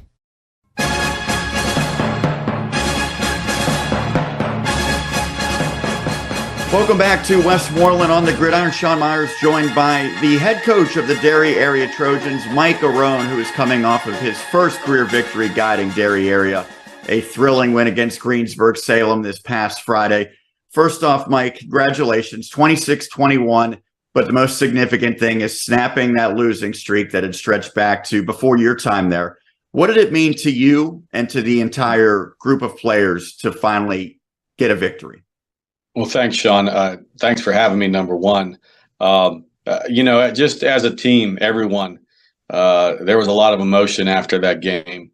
Welcome back to Westmoreland on the Gridiron. Sean Meyers joined by the head coach of the Derry Area Trojans, Mike Arone, who is coming off of his first career victory guiding Derry Area, a thrilling win against Greensburg-Salem this past Friday. First off, Mike, congratulations, 26-21, but the most significant thing is snapping that losing streak that had stretched back to before your time there. What did it mean to you and to the entire group of players to finally get a victory? Well, thanks, Sean. Thanks for having me, number one. Just as a team, everyone, there was a lot of emotion after that game.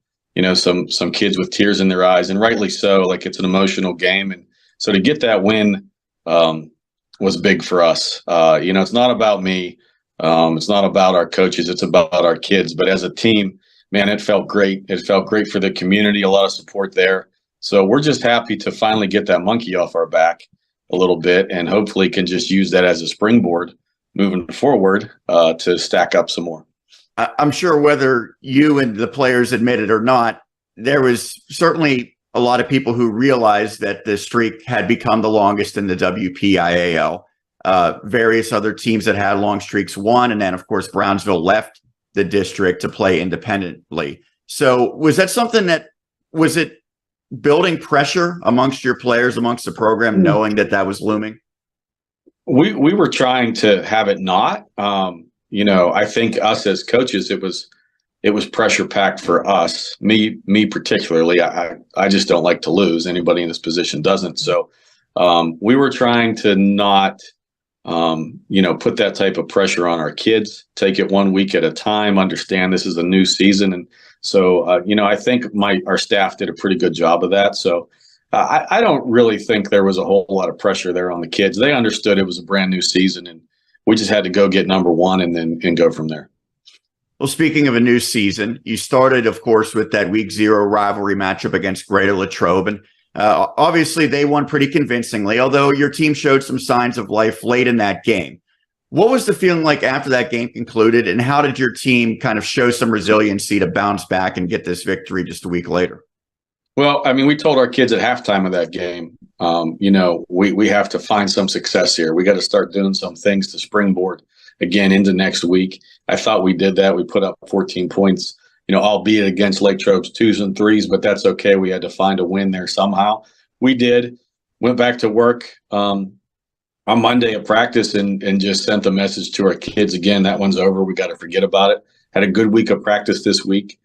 Some kids with tears in their eyes, and rightly so. Like, it's an emotional game. And so to get that win was big for us. It's not about me. It's not about our coaches. It's about our kids. But as a team, man, it felt great. It felt great for the community, a lot of support there. So we're just happy to finally get that monkey off our back a little bit, and hopefully can just use that as a springboard moving forward to stack up some more. I'm sure whether you and the players admit it or not, there was certainly a lot of people who realized that the streak had become the longest in the WPIAL. Various other teams that had long streaks won, and then, of course, Brownsville left the district to play independently. So was that something that, was it building pressure amongst your players, amongst the program, knowing that was looming? We were trying to have it not. I think us as coaches, it was pressure packed for us. Me particularly. I just don't like to lose. Anybody in this position doesn't. So we were trying to not put that type of pressure on our kids. Take it 1 week at a time. Understand this is a new season, and so, I think our staff did a pretty good job of that. So I don't really think there was a whole lot of pressure there on the kids. They understood it was a brand new season, and we just had to go get number one and go from there. Well, speaking of a new season, you started, of course, with that week 0 rivalry matchup against Greater Latrobe. And obviously they won pretty convincingly, although your team showed some signs of life late in that game. What was the feeling like after that game concluded, and how did your team kind of show some resiliency to bounce back and get this victory just a week later? Well, we told our kids at halftime of that game, we have to find some success here. We got to start doing some things to springboard again into next week. I thought we did that. We put up 14 points, albeit against Latrobe's 2s and 3s, but that's okay. We had to find a win there somehow. We did. Went back to work on Monday at practice and just sent the message to our kids again, that one's over. We got to forget about it. Had a good week of practice this week.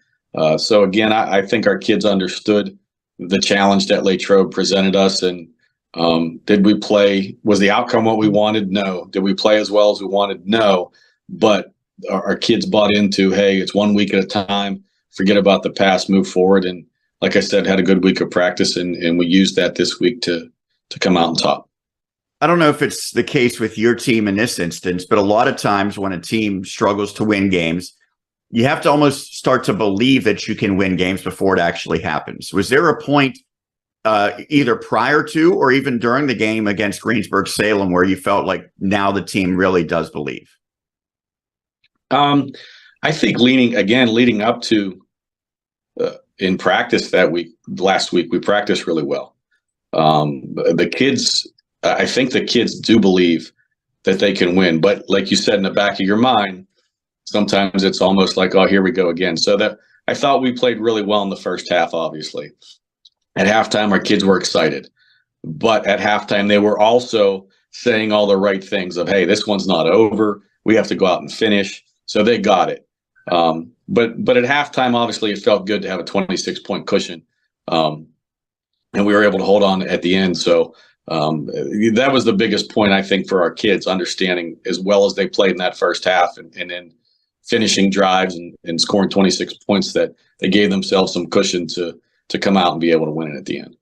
So again, I think our kids understood the challenge that Latrobe presented us. And did we play? Was the outcome what we wanted? No. Did we play as well as we wanted? No. But our kids bought into, hey, it's 1 week at a time. Forget about the past, move forward. And like I said, had a good week of practice, and we used that this week to come out on top. I don't know if it's the case with your team in this instance, but a lot of times when a team struggles to win games, you have to almost start to believe that you can win games before it actually happens. Was there a point either prior to or even during the game against Greensburg-Salem where you felt like now the team really does believe? I think leading up to in practice last week, we practiced really well. The kids, I think the kids do believe that they can win, but like you said, in the back of your mind, sometimes it's almost like, oh, here we go again. So that I thought we played really well in the first half, obviously. At halftime, our kids were excited, but at halftime, they were also saying all the right things of, hey, this one's not over. We have to go out and finish. So they got it. But at halftime, obviously, it felt good to have a 26-point cushion. And we were able to hold on at the end. So that was the biggest point, I think, for our kids, understanding as well as they played in that first half and then finishing drives and scoring 26 points, that they gave themselves some cushion to come out and be able to win it at the end.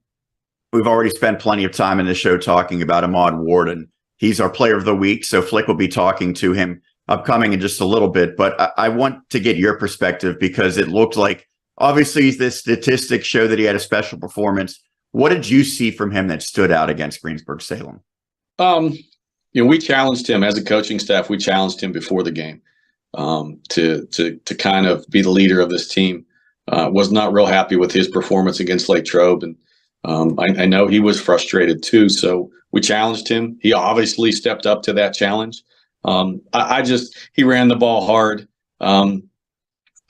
We've already spent plenty of time in the show talking about Ahmad Warden. He's our player of the week, so Flick will be talking to him upcoming in just a little bit. But I want to get your perspective, because it looked like, obviously, the statistics show that he had a special performance. What did you see from him that stood out against Greensburg-Salem? We challenged him as a coaching staff. We challenged him before the game to kind of be the leader of this team. Was not real happy with his performance against Latrobe, and I know he was frustrated too, so we challenged him. He obviously stepped up to that challenge. He ran the ball hard.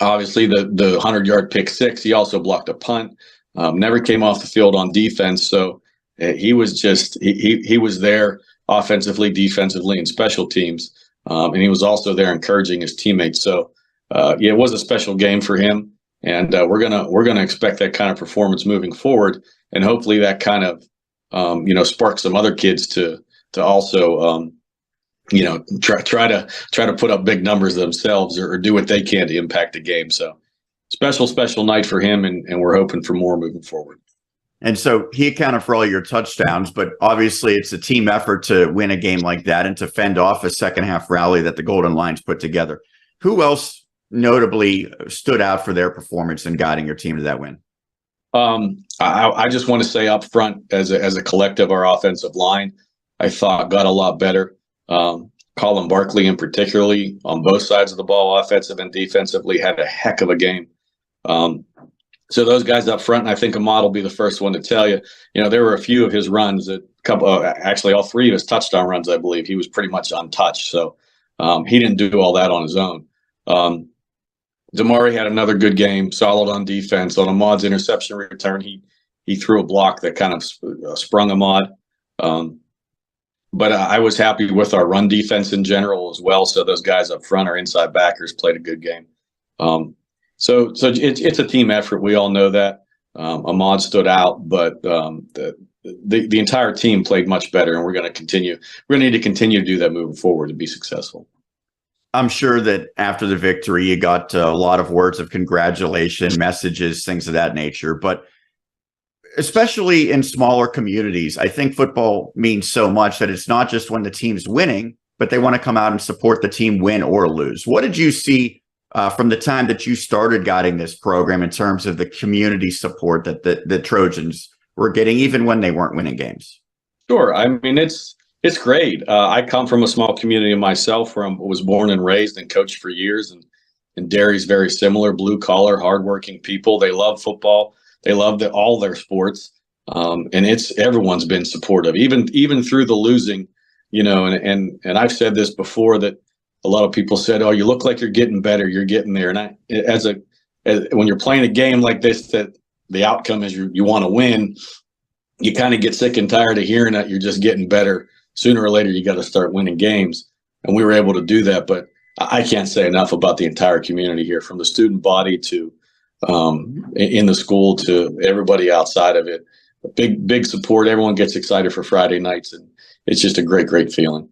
Obviously, the 100-yard pick six, he also blocked a punt. Never came off the field on defense, so he was he was there offensively, defensively, and special teams, and he was also there encouraging his teammates. So, it was a special game for him, and we're gonna expect that kind of performance moving forward, and hopefully that kind of sparks some other kids to also try to put up big numbers themselves or do what they can to impact the game. So special night for him, and we're hoping for more moving forward. And so he accounted for all your touchdowns, but obviously it's a team effort to win a game like that and to fend off a second half rally that the Golden Lions put together. Who else notably stood out for their performance in guiding your team to that win? I just want to say up front, as a collective, our offensive line, I thought got a lot better. Colin Barkley, in particularly, on both sides of the ball, offensive and defensively, had a heck of a game. So those guys up front, and I think Ahmad will be the first one to tell you, there were a few of his runs, actually all three of his touchdown runs, I believe, he was pretty much untouched. So he didn't do all that on his own. Damari had another good game, solid on defense. On Ahmad's interception return, he threw a block that kind of sprung Ahmad. But I was happy with our run defense in general as well. So those guys up front, our inside backers, played a good game. So it's a team effort. We all know that. Ahmad stood out, but the entire team played much better, and we're going to continue. We're going to need to continue to do that moving forward to be successful. I'm sure that after the victory, you got a lot of words of congratulation, messages, things of that nature. But especially in smaller communities, I think football means so much that it's not just when the team's winning, but they want to come out and support the team, win or lose. What did you see from the time that you started guiding this program in terms of the community support that the Trojans were getting, even when they weren't winning games? Sure. I mean, it's great. I come from a small community myself where I was born and raised and coached for years. And Derry's very similar, blue collar, hardworking people. They love football. They love all their sports. And everyone's been supportive, even through the losing, and I've said this before, that a lot of people said, "Oh, you look like you're getting better. You're getting there." And when you're playing a game like this, that the outcome is you want to win, you kind of get sick and tired of hearing that you're just getting better. Sooner or later, you got to start winning games. And we were able to do that. But I can't say enough about the entire community here, from the student body to in the school to everybody outside of it. Big support. Everyone gets excited for Friday nights, and it's just a great feeling.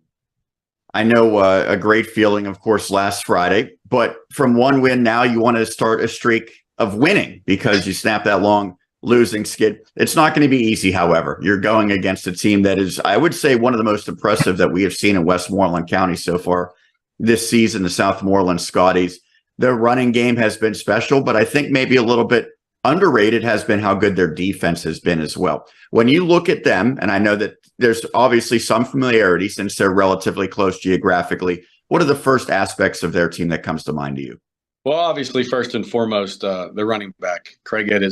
I know a great feeling, of course, last Friday, but from one win now, you want to start a streak of winning because you snapped that long losing skid. It's not going to be easy, however. You're going against a team that is, I would say, one of the most impressive that we have seen in Westmoreland County so far this season, the Southmoreland Scotties. Their running game has been special, but I think maybe a little bit underrated has been how good their defense has been as well. When you look at them, and I know that there's obviously some familiarity since they're relatively close geographically, what are the first aspects of their team that comes to mind to you? Well, obviously, first and foremost, the running back, Craig Ed,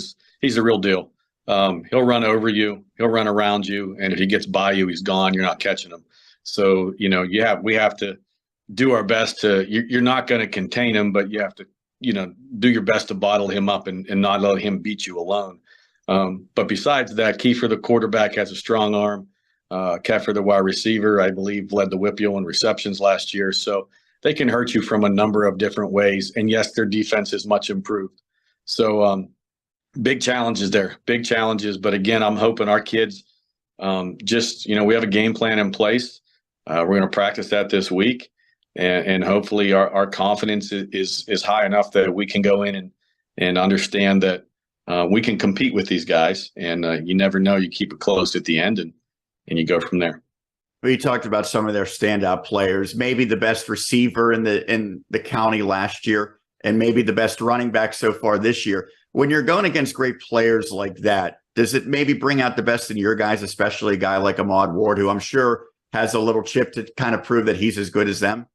he's the real deal. He'll run over you, he'll run around you, and if he gets by you, he's gone. You're not catching him. So, we have to do our best to. You're not going to contain him, but you have to, do your best to bottle him up and not let him beat you alone. But besides that, Kiefer, the quarterback, has a strong arm. Keffer, the wide receiver, I believe, led the WIPIO in receptions last year. So they can hurt you from a number of different ways. And yes, their defense is much improved. So big challenges there, big challenges. But again, I'm hoping our kids we have a game plan in place. We're going to practice that this week. And hopefully our confidence is high enough that we can go in and understand that we can compete with these guys. And you never know. You keep it close at the end and you go from there. We talked about some of their standout players, maybe the best receiver in the county last year, and maybe the best running back so far this year. When you're going against great players like that, does it maybe bring out the best in your guys, especially a guy like Ahmad Ward, who I'm sure has a little chip to kind of prove that he's as good as them?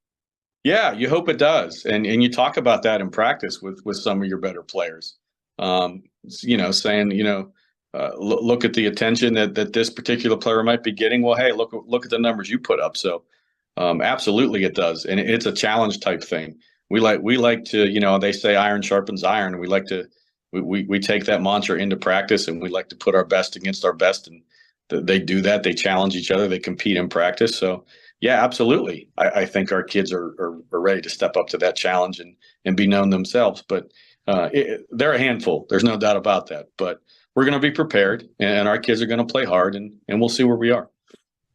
Yeah, you hope it does. And you talk about that in practice with some of your better players. Saying, look at the attention that this particular player might be getting. Well, hey, look at the numbers you put up. So absolutely it does. And it's a challenge type thing. We like to, they say iron sharpens iron. We like to, we take that mantra into practice, and we like to put our best against our best. And they do that. They challenge each other. They compete in practice. So yeah, absolutely. I think our kids are ready to step up to that challenge and be known themselves. But they're a handful. There's no doubt about that. But we're going to be prepared, and our kids are going to play hard, and we'll see where we are.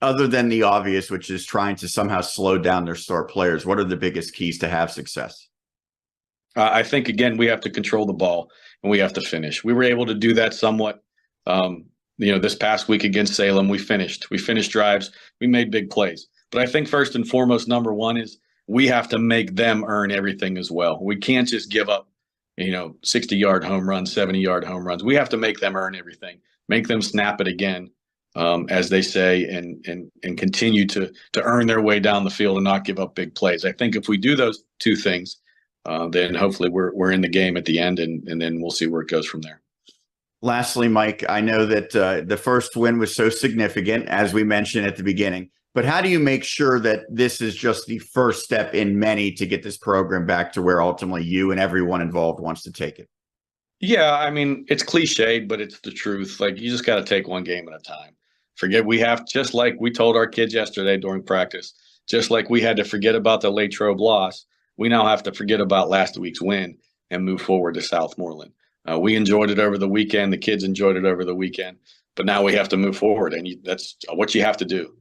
Other than the obvious, which is trying to somehow slow down their star players, what are the biggest keys to have success? I think, again, we have to control the ball, and we have to finish. We were able to do that somewhat. This past week against Salem, we finished drives. We made big plays. But I think first and foremost, number one is we have to make them earn everything as well. We can't just give up 60-yard home runs, 70-yard home runs. We have to make them earn everything, make them snap it again, as they say, and continue to earn their way down the field and not give up big plays. I think if we do those two things, then hopefully we're in the game at the end, and then we'll see where it goes from there. Lastly, Mike, I know that the first win was so significant, as we mentioned at the beginning, but how do you make sure that this is just the first step in many to get this program back to where ultimately you and everyone involved wants to take it? Yeah, I mean, it's cliched, but it's the truth. Like, you just got to take one game at a time. Just like we told our kids yesterday during practice, just like we had to forget about the Latrobe loss, we now have to forget about last week's win and move forward to Southmoreland. We enjoyed it over the weekend. The kids enjoyed it over the weekend. But now we have to move forward, and that's what you have to do.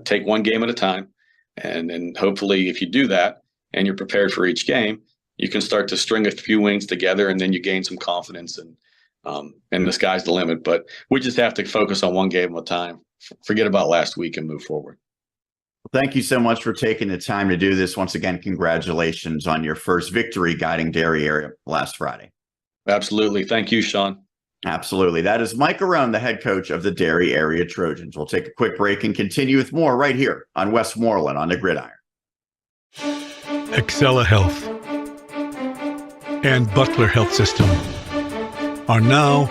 Take one game at a time, and hopefully if you do that and you're prepared for each game, you can start to string a few wins together, and then you gain some confidence, and the sky's the limit. But we just have to focus on one game at a time, forget about last week, and move forward. Thank you so much for taking the time to do this. Once again, congratulations on your first victory guiding Derry Area last Friday. Absolutely. Thank you, Sean. Absolutely. That is Mike Arone, the head coach of the Derry Area Trojans. We'll take a quick break and continue with more right here on Westmoreland on the Gridiron. Excella Health and Butler Health System are now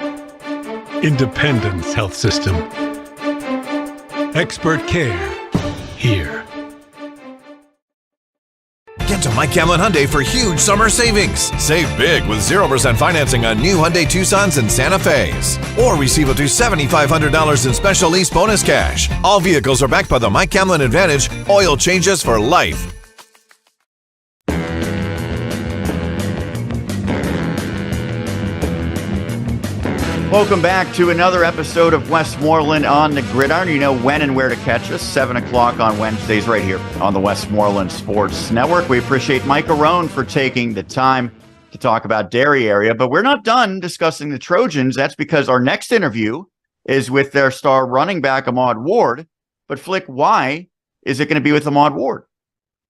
Independence Health System. Expert care here. Get to Mike Arone Hyundai for huge summer savings. Save big with 0% financing on new Hyundai Tucsons and Santa Fe's. Or receive up to $7,500 in special lease bonus cash. All vehicles are backed by the Mike Arone Advantage, oil changes for life. Welcome back to another episode of Westmoreland on the Gridiron. You know when and where to catch us, 7 o'clock on Wednesdays right here on the Westmoreland Sports Network. We appreciate Mike Arone for taking the time to talk about Derry Area, but we're not done discussing the Trojans. That's because our next interview is with their star running back, Ahmad Ward. But Flick, why is it going to be with Ahmad Ward?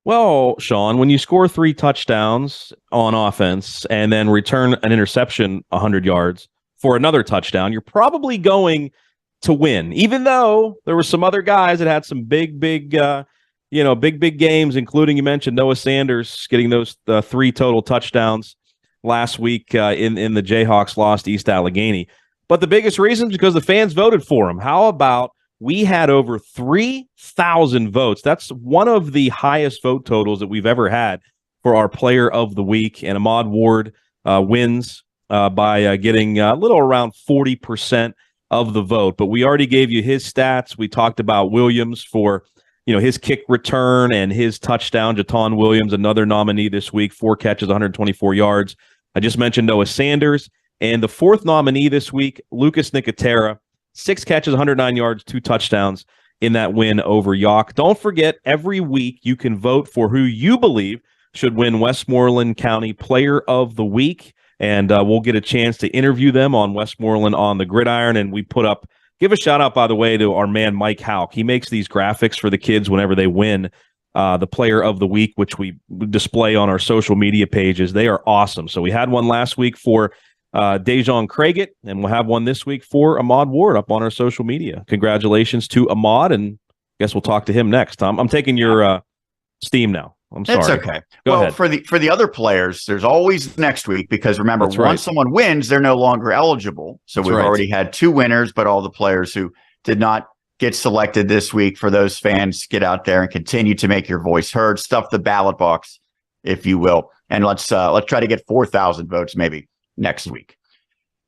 Well, Sean, when you score 3 touchdowns on offense and then return an interception 100 yards, for another touchdown, you're probably going to win, even though there were some other guys that had some big games, including, you mentioned Noah Sanders getting those 3 total touchdowns last week in the Jayhawks lost to East Allegheny. But the biggest reason is because the fans voted for him. How about we had over 3,000 votes? That's one of the highest vote totals that we've ever had for our player of the week, and Ahmad Ward wins by getting a little around 40% of the vote. But we already gave you his stats. We talked about Williams for his kick return and his touchdown. Jaton Williams, another nominee this week, 4 catches, 124 yards. I just mentioned Noah Sanders. And the 4th nominee this week, Lucas Nicotera, 6 catches, 109 yards, 2 touchdowns in that win over York. Don't forget, every week you can vote for who you believe should win Westmoreland County Player of the Week. And we'll get a chance to interview them on Westmoreland on the Gridiron. And we give a shout out, by the way, to our man, Mike Houck. He makes these graphics for the kids whenever they win the Player of the Week, which we display on our social media pages. They are awesome. So we had one last week for Dejon Craigett, and we'll have one this week for Ahmad Ward up on our social media. Congratulations to Ahmad, and I guess we'll talk to him next. I'm taking your steam now. I'm sorry. It's okay. Go well, ahead. for the other players, there's always next week because remember, That's once right. someone wins, they're no longer eligible. So That's we've right. already had 2 winners, but all the players who did not get selected this week, for those fans, get out there and continue to make your voice heard. Stuff the ballot box, if you will, and let's try to get 4,000 votes maybe next week.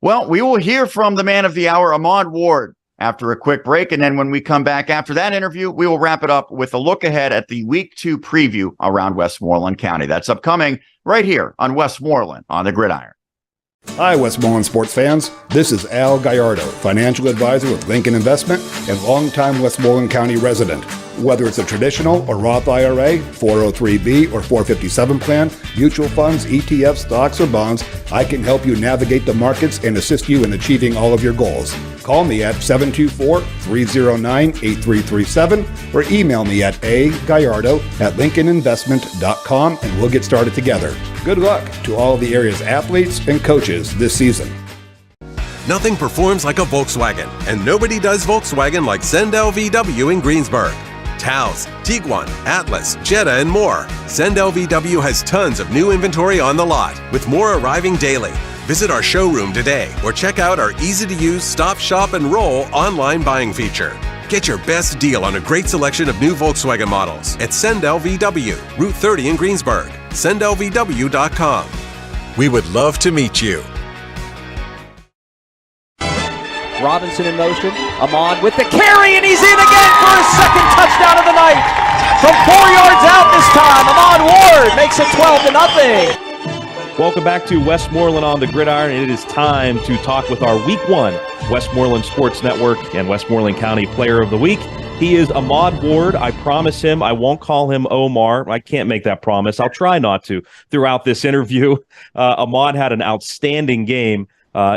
Well, we will hear from the man of the hour, Ahmad Ward, after a quick break. And then when we come back after that interview, we will wrap it up with a look ahead at the Week 2 preview around Westmoreland County. That's upcoming right here on Westmoreland on the Gridiron. Hi, Westmoreland sports fans. This is Al Gallardo, financial advisor with Lincoln Investment and longtime Westmoreland County resident. Whether it's a traditional or Roth IRA, 403B or 457 plan, mutual funds, ETFs, stocks, or bonds, I can help you navigate the markets and assist you in achieving all of your goals. Call me at 724-309-8337 or email me at agallardo@lincolninvestment.com and we'll get started together. Good luck to all of the area's athletes and coaches this season. Nothing performs like a Volkswagen, and nobody does Volkswagen like Sendell VW in Greensburg. Taos, Tiguan, Atlas, Jetta, and more. Sendell VW has tons of new inventory on the lot, with more arriving daily. Visit our showroom today or check out our easy-to-use Stop, Shop, and Roll online buying feature. Get your best deal on a great selection of new Volkswagen models at Sendell VW, Route 30 in Greensburg. SendellVW.com. We would love to meet you. Robinson in motion. Ahmad with the carry, and he's in again for his second touchdown of the night. From 4 yards out this time, Ahmad Ward makes it 12-0. Welcome back to Westmoreland on the Gridiron, and it is time to talk with our Week 1 Westmoreland Sports Network and Westmoreland County Player of the Week. He is Ahmad Ward. I promise him I won't call him Omar. I can't make that promise. I'll try not to throughout this interview. Ahmad had an outstanding game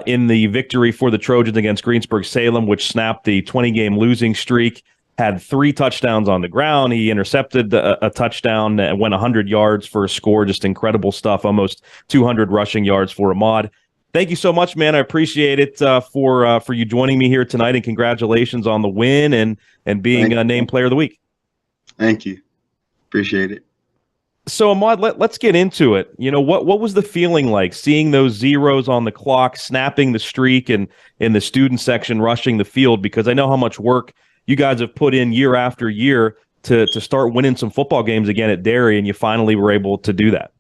in the victory for the Trojans against Greensburg-Salem, which snapped the 20-game losing streak. Had 3 touchdowns on the ground. He intercepted a touchdown and went 100 yards for a score. Just incredible stuff. Almost 200 rushing yards for Ahmad. Thank you so much, man. I appreciate it for you joining me here tonight, and congratulations on the win and being named Player of the Week. Thank you. Appreciate it. So, Ahmad, let's get into it. You know, what was the feeling like seeing those zeros on the clock, snapping the streak, and in the student section rushing the field? Because I know how much work you guys have put in year after year to start winning some football games again at Derry, and you finally were able to do that.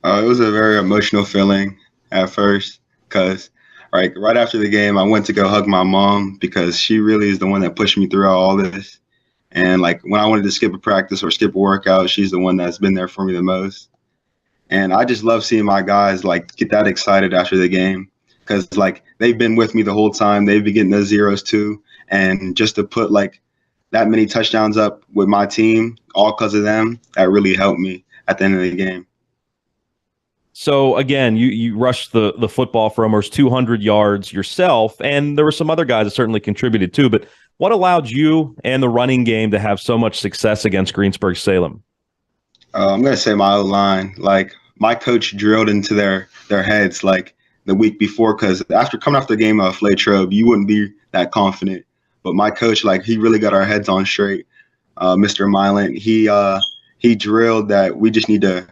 It was a very emotional feeling at first because right after the game, I went to go hug my mom because she really is the one that pushed me throughout all this. And when I wanted to skip a practice or skip a workout, she's the one that's been there for me the most. And I just love seeing my guys get that excited after the game because they've been with me the whole time. They've been getting those zeros too. And just to put that many touchdowns up with my team, all because of them, that really helped me at the end of the game. So again, you rushed the football for almost 200 yards yourself, and there were some other guys that certainly contributed too. But what allowed you and the running game to have so much success against Greensburg-Salem? I'm going to say my O-line. My coach drilled into their heads the week before, because after coming off the game of Latrobe, you wouldn't be that confident. But my coach, he really got our heads on straight. Mr. Mylan, he drilled that we just need to,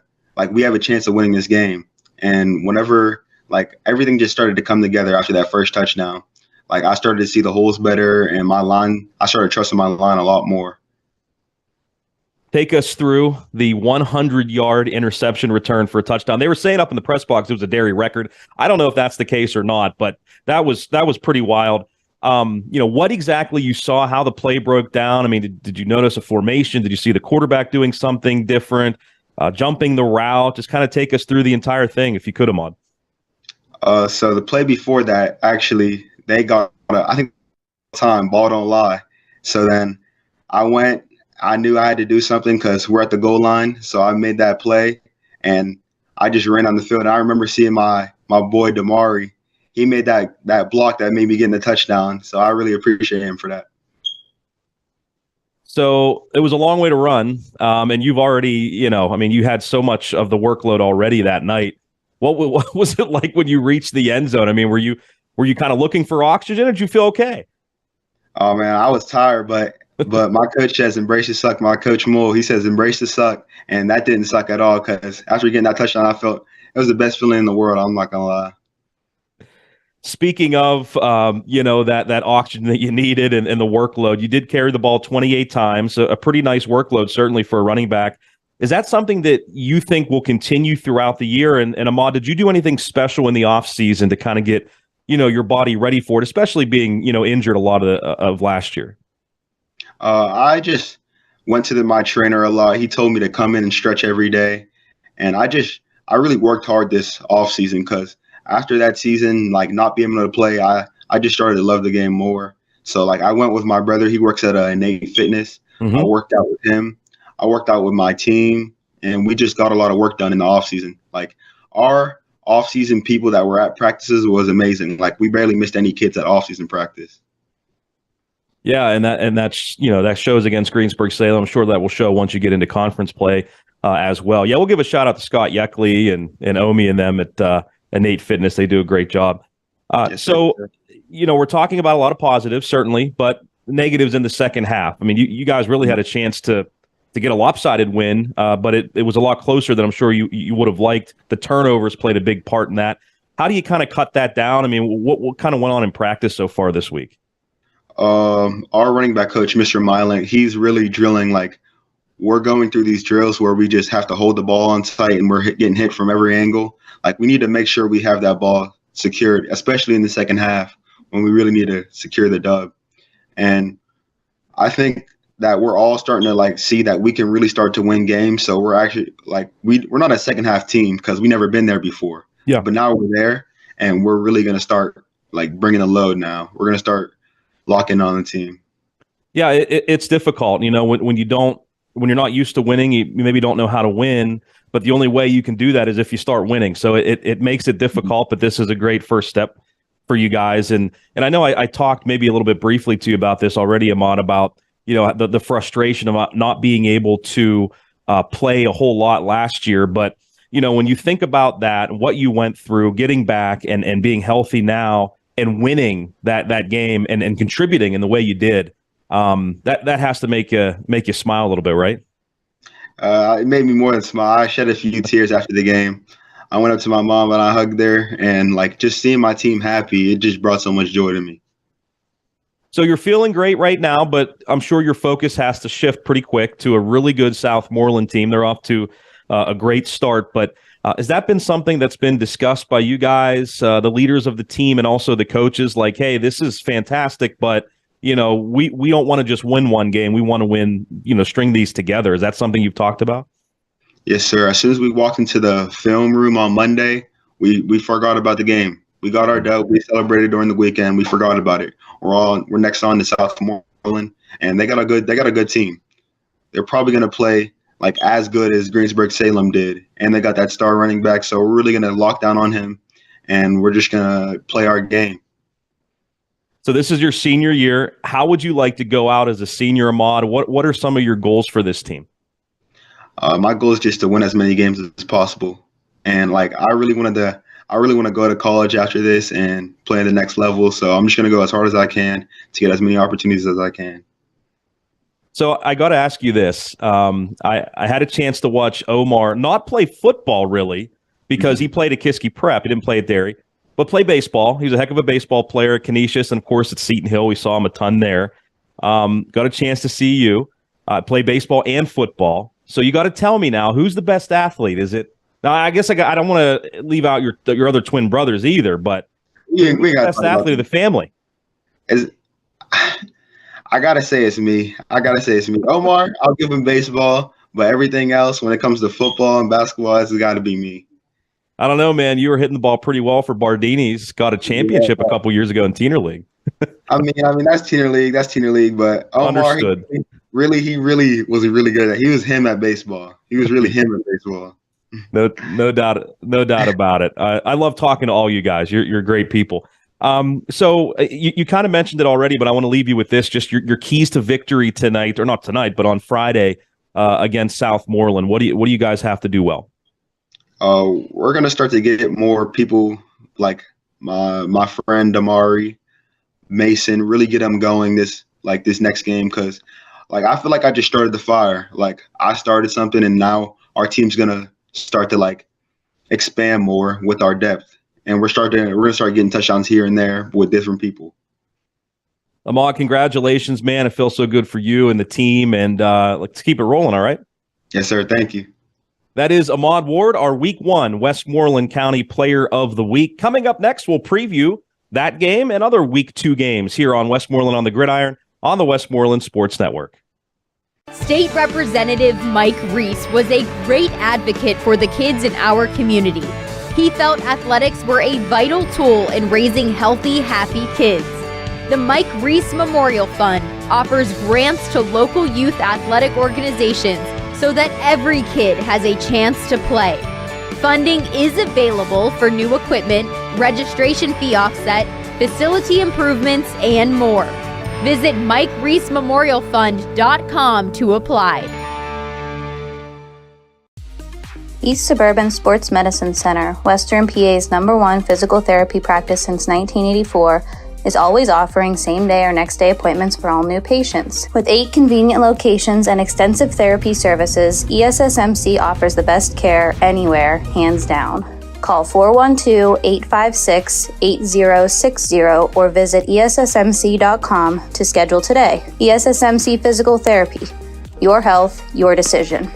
we have a chance of winning this game. And whenever, everything just started to come together after that first touchdown. I started to see the holes better, and I started trusting my line a lot more. Take us through the 100-yard interception return for a touchdown. They were saying up in the press box it was a Derry record. I don't know if that's the case or not, but that was pretty wild. What exactly you saw, how the play broke down? I mean, did you notice a formation? Did you see the quarterback doing something different, jumping the route? Just kind of take us through the entire thing, if you could, Ahmad. So the play before that, actually, they got, I think, ball don't lie. So then I knew I had to do something because we're at the goal line. So I made that play, and I just ran on the field. And I remember seeing my boy Damari. He made that block that made me get in the touchdown. So I really appreciate him for that. So it was a long way to run. And you've already, you had so much of the workload already that night. What was it like when you reached the end zone? I mean, were you kind of looking for oxygen, or did you feel okay? Oh man, I was tired, but But my coach says embrace the suck. My coach Moore, he says embrace the suck, and that didn't suck at all. Because after getting that touchdown, I felt it was the best feeling in the world. I'm not gonna lie. Speaking of, that oxygen that you needed and the workload, you did carry the ball 28 times, a pretty nice workload, certainly for a running back. Is that something that you think will continue throughout the year? And Ahmad, did you do anything special in the offseason to kind of get, your body ready for it, especially being, injured a lot of last year? I just went to my trainer a lot. He told me to come in and stretch every day. And I really worked hard this offseason because after that season, like not being able to play, I just started to love the game more. So like I went with my brother. He works at Innate Fitness. Mm-hmm. I worked out with him. I worked out with my team, and we just got a lot of work done in the offseason. Like our offseason people that were at practices was amazing. Like we barely missed any kids at offseason practice. Yeah, and that's that shows against Greensburg-Salem. I'm sure that will show once you get into conference play as well. Yeah, we'll give a shout out to Scott Yeckley and Omi and them at Innate Fitness. They do a great job. Yes, so, sir. We're talking about a lot of positives, certainly, but negatives in the second half. I mean, you guys really had a chance to get a lopsided win, but it was a lot closer than I'm sure you would have liked. The turnovers played a big part in that. How do you kind of cut that down? I mean, what kind of went on in practice so far this week? Our running back coach, Mr. Mylan, he's really drilling. Like we're going through these drills where we just have to hold the ball on tight and we're getting hit from every angle. Like we need to make sure we have that ball secured, especially in the second half when we really need to secure the dub. And I think that we're all starting to like see that we can really start to win games. So we're actually like we're not a second half team because we never been there before. Yeah. But now we're there and we're really going to start like bringing a load now. We're going to start locking on the team. Yeah, it's difficult. When you're not used to winning, you maybe don't know how to win. But the only way you can do that is if you start winning. So it makes it difficult. But this is a great first step for you guys. And I know I talked maybe a little bit briefly to you about this already, Ahmad, about the frustration of not being able to play a whole lot last year. But when you think about that, what you went through, getting back and being healthy now, and winning that game and contributing in the way you did, that has to make you smile a little bit, right? It made me more than smile. I shed a few tears after the game. I went up to my mom and I hugged her, and like just seeing my team happy, it just brought so much joy to me. So you're feeling great right now, but I'm sure your focus has to shift pretty quick to a really good Southmoreland team. They're off to a great start, but has that been something that's been discussed by you guys, the leaders of the team, and also the coaches? Like, hey, this is fantastic, but we don't want to just win one game. We want to win, string these together. Is that something you've talked about? Yes, sir. As soon as we walked into the film room on Monday, we forgot about the game. We got our dub. We celebrated during the weekend. We forgot about it. We're next on to Southmoreland, and they got a good team. They're probably going to play like as good as Greensburg-Salem did, and they got that star running back. So we're really going to lock down on him, and we're just going to play our game. So this is your senior year. How would you like to go out as a senior, Ahmad? What are some of your goals for this team? My goal is just to win as many games as possible, and like I really want to go to college after this and play at the next level. So I'm just going to go as hard as I can to get as many opportunities as I can. So I got to ask you this. I had a chance to watch Omar not play football really because he played at Kiski Prep. He didn't play at Derry, but play baseball. He was a heck of a baseball player at Canisius, and of course at Seton Hill. We saw him a ton there. Got a chance to see you play baseball and football. So you got to tell me now, who's the best athlete? Is it? Now I guess I don't want to leave out your other twin brothers either, but we who's the best athlete of the family? I gotta say it's me. Omar, I'll give him baseball, but everything else, when it comes to football and basketball, it's got to be me. I don't know, man. You were hitting the ball pretty well for Bardini's. Got a championship a couple years ago in Teener League. I mean that's Teener League. But Omar, he really was really good at. He was him at baseball. He was really him at baseball. No doubt about it. I love talking to all you guys. You're great people. So you kind of mentioned it already, but I want to leave you with this, just your keys to victory tonight, or not tonight, but on Friday against Southmoreland. What do you guys have to do well? We're going to start to get more people like my friend Damari, Mason, really get them going this next game, because like I feel like I just started the fire. Like I started something, and now our team's gonna start to like expand more with our depth, and we're gonna start getting touchdowns here and there with different people. Ahmad, congratulations, man. It feels so good for you and the team, and let's keep it rolling, all right? Yes, sir. Thank you. That is Ahmad Ward, our Week 1 Westmoreland County Player of the Week. Coming up next, we'll preview that game and other Week 2 games here on Westmoreland on the Gridiron on the Westmoreland Sports Network. State Representative Mike Reese was a great advocate for the kids in our community. He felt athletics were a vital tool in raising healthy, happy kids. The Mike Reese Memorial Fund offers grants to local youth athletic organizations so that every kid has a chance to play. Funding is available for new equipment, registration fee offset, facility improvements, and more. Visit MikeReeseMemorialFund.com to apply. East Suburban Sports Medicine Center, Western PA's #1 physical therapy practice since 1984, is always offering same-day or next-day appointments for all new patients. With 8 convenient locations and extensive therapy services, ESSMC offers the best care anywhere, hands down. Call 412-856-8060 or visit ESSMC.com to schedule today. ESSMC Physical Therapy. Your health, your decision.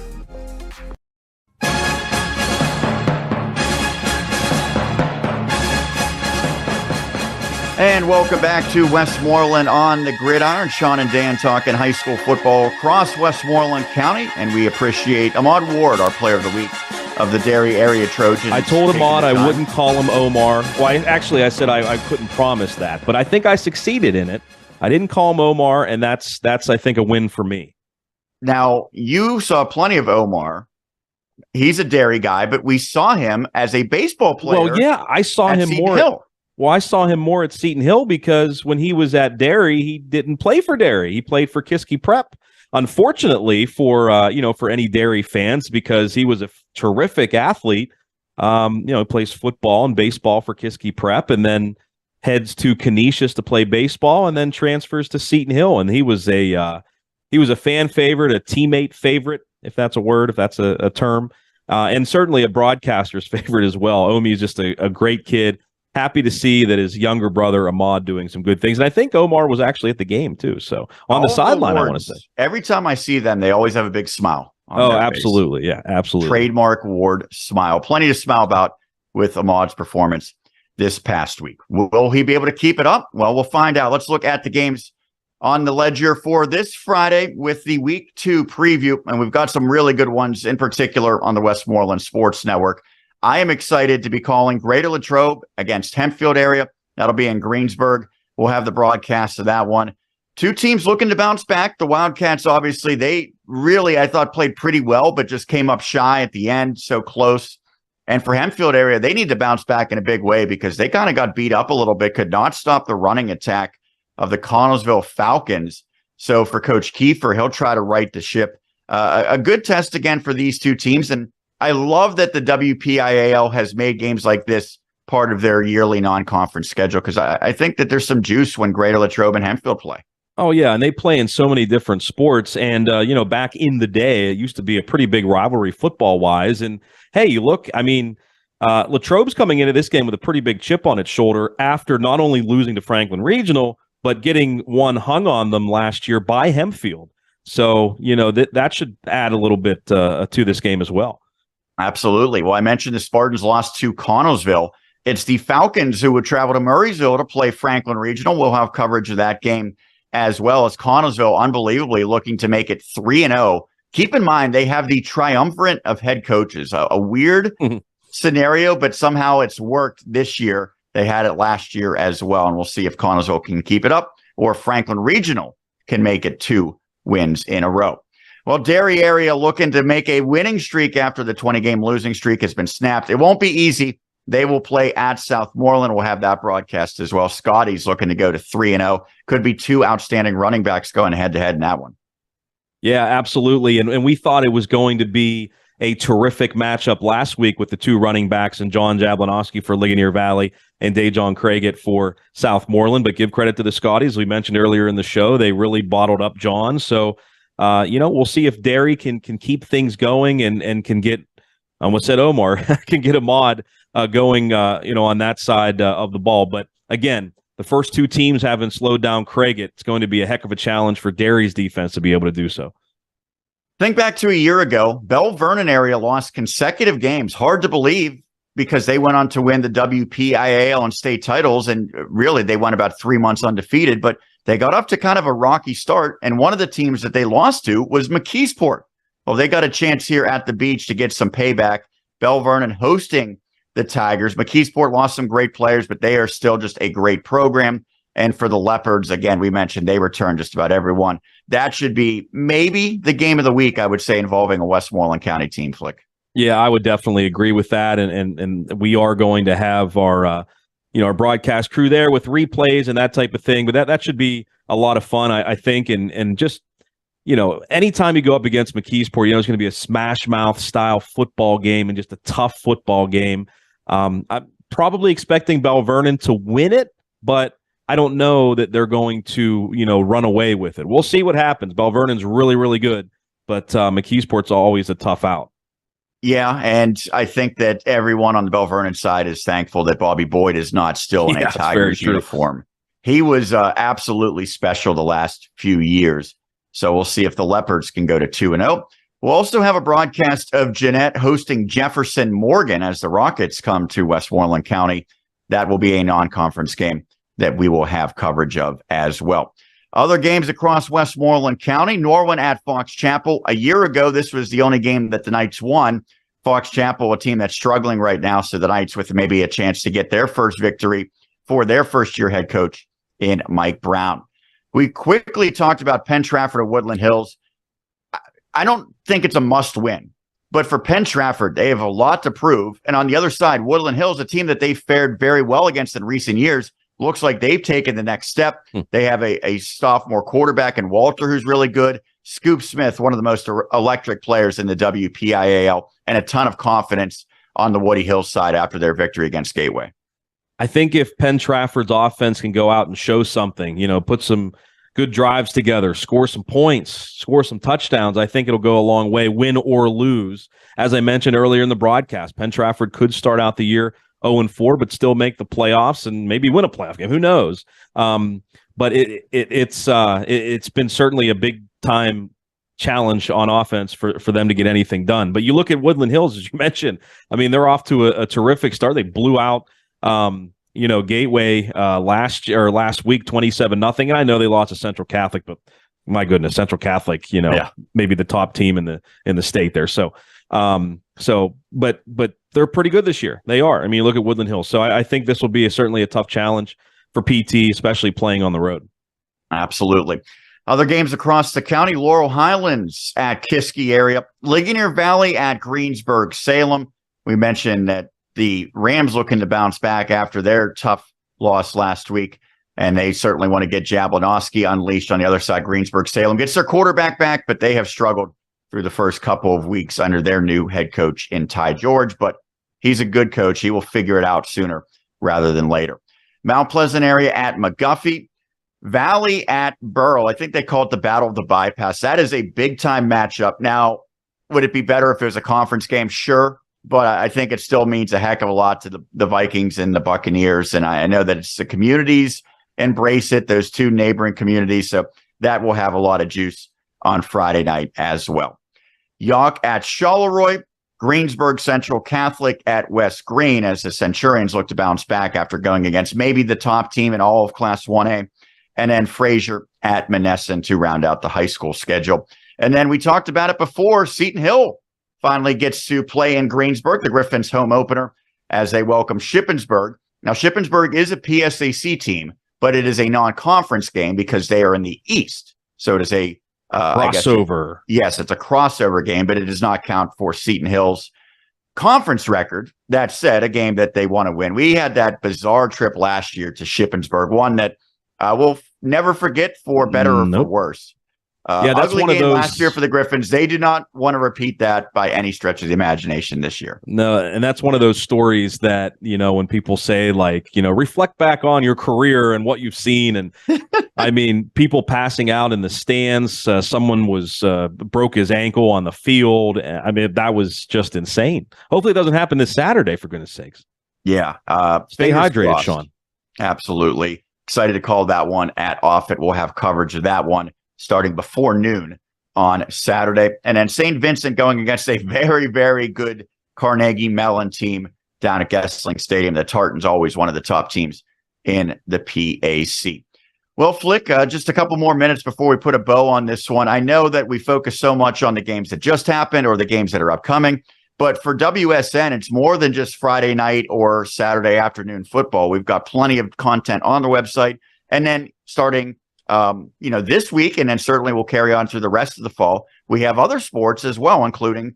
And welcome back to Westmoreland on the Gridiron. Sean and Dan talking high school football across Westmoreland County, and we appreciate Ahmad Ward, our Player of the Week of the Derry Area Trojans. I told Ahmad I wouldn't call him Omar. Well, I said I couldn't promise that, but I think I succeeded in it. I didn't call him Omar, and that's I think a win for me. Now, you saw plenty of Omar. He's a Derry guy, but we saw him as a baseball player. Well, yeah, I saw him more. Well, I saw him more at Seton Hill because when he was at Derry, he didn't play for Derry. He played for Kiski Prep. Unfortunately for any Derry fans, because he was a terrific athlete. He plays football and baseball for Kiski Prep, and then heads to Canisius to play baseball, and then transfers to Seton Hill. And he was a fan favorite, a teammate favorite, if that's a word, if that's a term, and certainly a broadcaster's favorite as well. Omi is just a great kid. Happy to see that his younger brother, Ahmad, doing some good things. And I think Omar was actually at the game, too. So on the sideline, I want to say. Every time I see them, they always have a big smile. Oh, absolutely. Face. Yeah, absolutely. Trademark Ward smile. Plenty to smile about with Ahmad's performance this past week. Will he be able to keep it up? Well, we'll find out. Let's look at the games on the ledger for this Friday with the Week 2 preview. And we've got some really good ones, in particular on the Westmoreland Sports Network. I am excited to be calling Greater Latrobe against Hempfield Area. That'll be in Greensburg. We'll have the broadcast of that one. 2 teams looking to bounce back. The Wildcats, obviously, they really, I thought, played pretty well, but just came up shy at the end, so close. And for Hempfield Area, they need to bounce back in a big way because they kind of got beat up a little bit, could not stop the running attack of the Connellsville Falcons. So for Coach Kiefer, he'll try to right the ship. A good test again for these 2 teams. And I love that the WPIAL has made games like this part of their yearly non-conference schedule because I think that there's some juice when Greater Latrobe and Hempfield play. Oh, yeah, and they play in so many different sports. And, back in the day, it used to be a pretty big rivalry football-wise. And, hey, you look, Latrobe's coming into this game with a pretty big chip on its shoulder after not only losing to Franklin Regional, but getting one hung on them last year by Hempfield. So, that should add a little bit to this game as well. Absolutely. Well, I mentioned the Spartans lost to Connellsville. It's the Falcons who would travel to Murraysville to play Franklin Regional. We'll have coverage of that game as well as Connellsville, unbelievably looking to make it 3-0. Keep in mind, they have the triumvirate of head coaches, a weird scenario, but somehow it's worked this year. They had it last year as well, and we'll see if Connellsville can keep it up or Franklin Regional can make it 2 wins in a row. Well, Derry Area looking to make a winning streak after the 20-game losing streak has been snapped. It won't be easy. They will play at Southmoreland. We'll have that broadcast as well. Scotty's looking to go to 3-0. Could be 2 outstanding running backs going head-to-head in that one. Yeah, absolutely. And we thought it was going to be a terrific matchup last week with the 2 running backs and John Jablonowski for Ligonier Valley and Dejon Craiget for Southmoreland. But give credit to the Scotties. We mentioned earlier in the show, they really bottled up John. So we'll see if Derry can keep things going and can get, I almost said Omar, can get Ahmad going, on that side of the ball. But again, the first two teams haven't slowed down Craig. It's going to be a heck of a challenge for Derry's defense to be able to do so. Think back to a year ago, Bell Vernon area lost consecutive games. Hard to believe because they went on to win the WPIAL and state titles, and really they went about 3 months undefeated, but they got up to kind of a rocky start, and one of the teams that they lost to was McKeesport. Well, they got a chance here at the beach to get some payback. Bell Vernon hosting the Tigers. McKeesport lost some great players, but they are still just a great program. And for the Leopards, again, we mentioned they returned just about everyone. That should be maybe the game of the week, I would say, involving a Westmoreland County team, Flick. Yeah, I would definitely agree with that. And we are going to have our broadcast crew there with replays and that type of thing. But that should be a lot of fun, I think. And just, anytime you go up against McKeesport, it's going to be a smash mouth style football game and just a tough football game. I'm probably expecting Bell Vernon to win it, but I don't know that they're going to, run away with it. We'll see what happens. Bell Vernon's really, really good, but McKeesport's always a tough out. Yeah, and I think that everyone on the Bell Vernon side is thankful that Bobby Boyd is not still in a Tigers uniform. He was absolutely special the last few years. So we'll see if the Leopards can go to 2-0. We'll also have a broadcast of Jeanette hosting Jefferson Morgan as the Rockets come to Westmoreland County. That will be a non-conference game that we will have coverage of as well. Other games across Westmoreland County, Norwin at Fox Chapel. A year ago, this was the only game that the Knights won. Fox Chapel, a team that's struggling right now, so the Knights with maybe a chance to get their first victory for their first-year head coach in Mike Brown. We quickly talked about Penn Trafford at Woodland Hills. I don't think it's a must-win, but for Penn Trafford, they have a lot to prove. And on the other side, Woodland Hills, a team that they fared very well against in recent years, looks like they've taken the next step. They have a sophomore quarterback in Walter who's really good. Scoop Smith, one of the most electric players in the WPIAL, and a ton of confidence on the Woody Hills side after their victory against Gateway. I think if Penn Trafford's offense can go out and show something, put some good drives together, score some points, score some touchdowns, I think it'll go a long way, win or lose. As I mentioned earlier in the broadcast, Penn Trafford could start out the year 0-4, but still make the playoffs and maybe win a playoff game. Who knows? But it's been certainly a big time challenge on offense for them to get anything done. But you look at Woodland Hills, as you mentioned. I mean, they're off to a terrific start. They blew out Gateway last week 27-0. And I know they lost to Central Catholic, but my goodness, Central Catholic, maybe the top team in the state there. But they're pretty good this year. They are. I mean, you look at Woodland Hills. So I think this will be certainly a tough challenge for PT, especially playing on the road. Absolutely. Other games across the county, Laurel Highlands at Kiski area, Ligonier Valley at Greensburg, Salem. We mentioned that the Rams looking to bounce back after their tough loss last week, and they certainly want to get Jablonowski unleashed on the other side. Greensburg, Salem gets their quarterback back, but they have struggled through the first couple of weeks under their new head coach in Ty George, but he's a good coach. He will figure it out sooner rather than later. Mount Pleasant area at McGuffey, Valley at Burrell. I think they call it the Battle of the Bypass. That is a big-time matchup. Now, would it be better if it was a conference game? Sure, but I think it still means a heck of a lot to the Vikings and the Buccaneers, and I know that it's the communities embrace it, those two neighboring communities, so that will have a lot of juice on Friday night as well. Yawk at Charleroi, Greensburg Central Catholic at West Green as the Centurions look to bounce back after going against maybe the top team in all of Class 1A. And then Fraser at Monessen to round out the high school schedule. And then we talked about it before, Seton Hill finally gets to play in Greensburg, the Griffins' home opener, as they welcome Shippensburg. Now, Shippensburg is a PSAC team, but it is a non-conference game because they are in the East. So it is a crossover. Yes, it's a crossover game, but it does not count for Seton Hill's conference record. That said, a game that they want to win. We had that bizarre trip last year to Shippensburg, one that we'll never forget for better or for worse. That's ugly one of game those last year for the Griffins. They do not want to repeat that by any stretch of the imagination this year. No, and that's one of those stories that, when people say, like, reflect back on your career and what you've seen. And I mean, people passing out in the stands. Someone broke his ankle on the field. I mean, that was just insane. Hopefully it doesn't happen this Saturday, for goodness sakes. Yeah. Stay hydrated, crossed. Sean. Absolutely. Excited to call that one at Offutt. We'll have coverage of that one starting before noon on Saturday. And then St. Vincent going against a very, very good Carnegie Mellon team down at Gessling Stadium. The Tartans always one of the top teams in the PAC. Well, Flick, just a couple more minutes before we put a bow on this one. I know that we focus so much on the games that just happened or the games that are upcoming, but for WSN, it's more than just Friday night or Saturday afternoon football. We've got plenty of content on the website. And then starting this week, and then certainly we'll carry on through the rest of the fall, we have other sports as well, including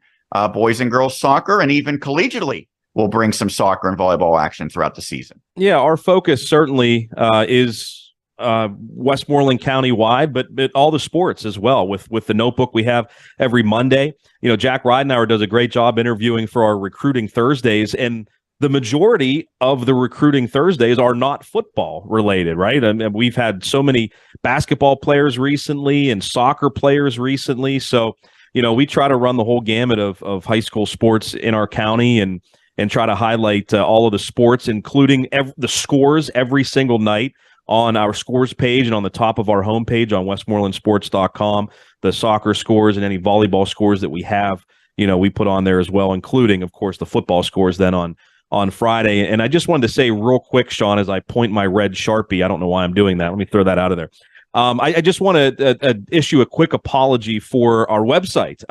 boys and girls soccer, and even collegiately we'll bring some soccer and volleyball action throughout the season. Yeah, our focus certainly is Westmoreland County-wide, but all the sports as well with the notebook we have every Monday. Jack Ridenauer does a great job interviewing for our Recruiting Thursdays, and the majority of the Recruiting Thursdays are not football related, right? And we've had so many basketball players recently and soccer players recently. So, we try to run the whole gamut of high school sports in our county and try to highlight all of the sports, including the scores every single night on our scores page and on the top of our homepage on westmorelandsports.com, the soccer scores and any volleyball scores that we have, we put on there as well, including, of course, the football scores then on Friday. And I just wanted to say real quick, Sean, as I point my red Sharpie, I don't know why I'm doing that. Let me throw that out of there. I just want to issue a quick apology for our website.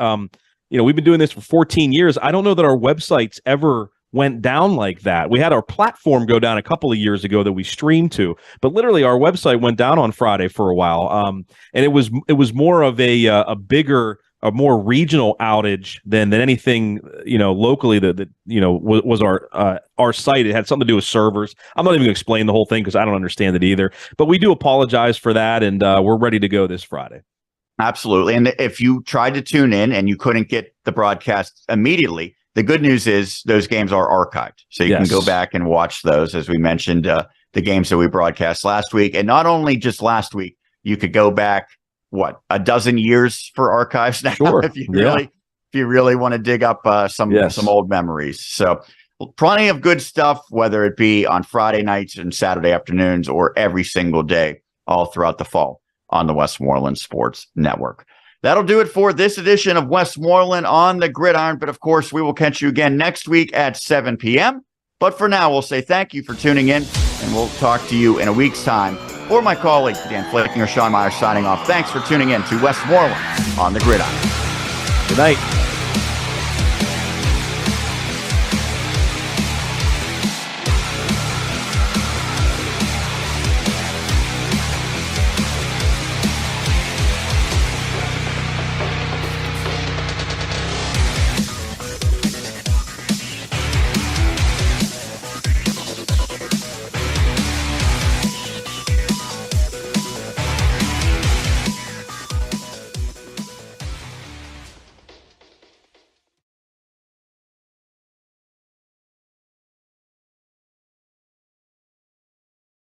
We've been doing this for 14 years. I don't know that our websites ever went down like that. We had our platform go down a couple of years ago that we streamed to, but literally our website went down on Friday for a while. And it was more of a more regional outage than anything, locally that was our site. It had something to do with servers. I'm not even going to explain the whole thing because I don't understand it either, but we do apologize for that. And we're ready to go this Friday. Absolutely. And if you tried to tune in and you couldn't get the broadcast immediately, the good news is those games are archived. So you can go back and watch those, as we mentioned, the games that we broadcast last week. And not only just last week, you could go back, a dozen years for archives now, sure. if you really want to dig up some old memories. So plenty of good stuff, whether it be on Friday nights and Saturday afternoons or every single day, all throughout the fall on the Westmoreland Sports Network. That'll do it for this edition of Westmoreland on the Gridiron. But of course, we will catch you again next week at 7 p.m. But for now, we'll say thank you for tuning in, and we'll talk to you in a week's time. For my colleague, Dan Flickinger, Sean Meyers signing off. Thanks for tuning in to Westmoreland on the Gridiron. Good night.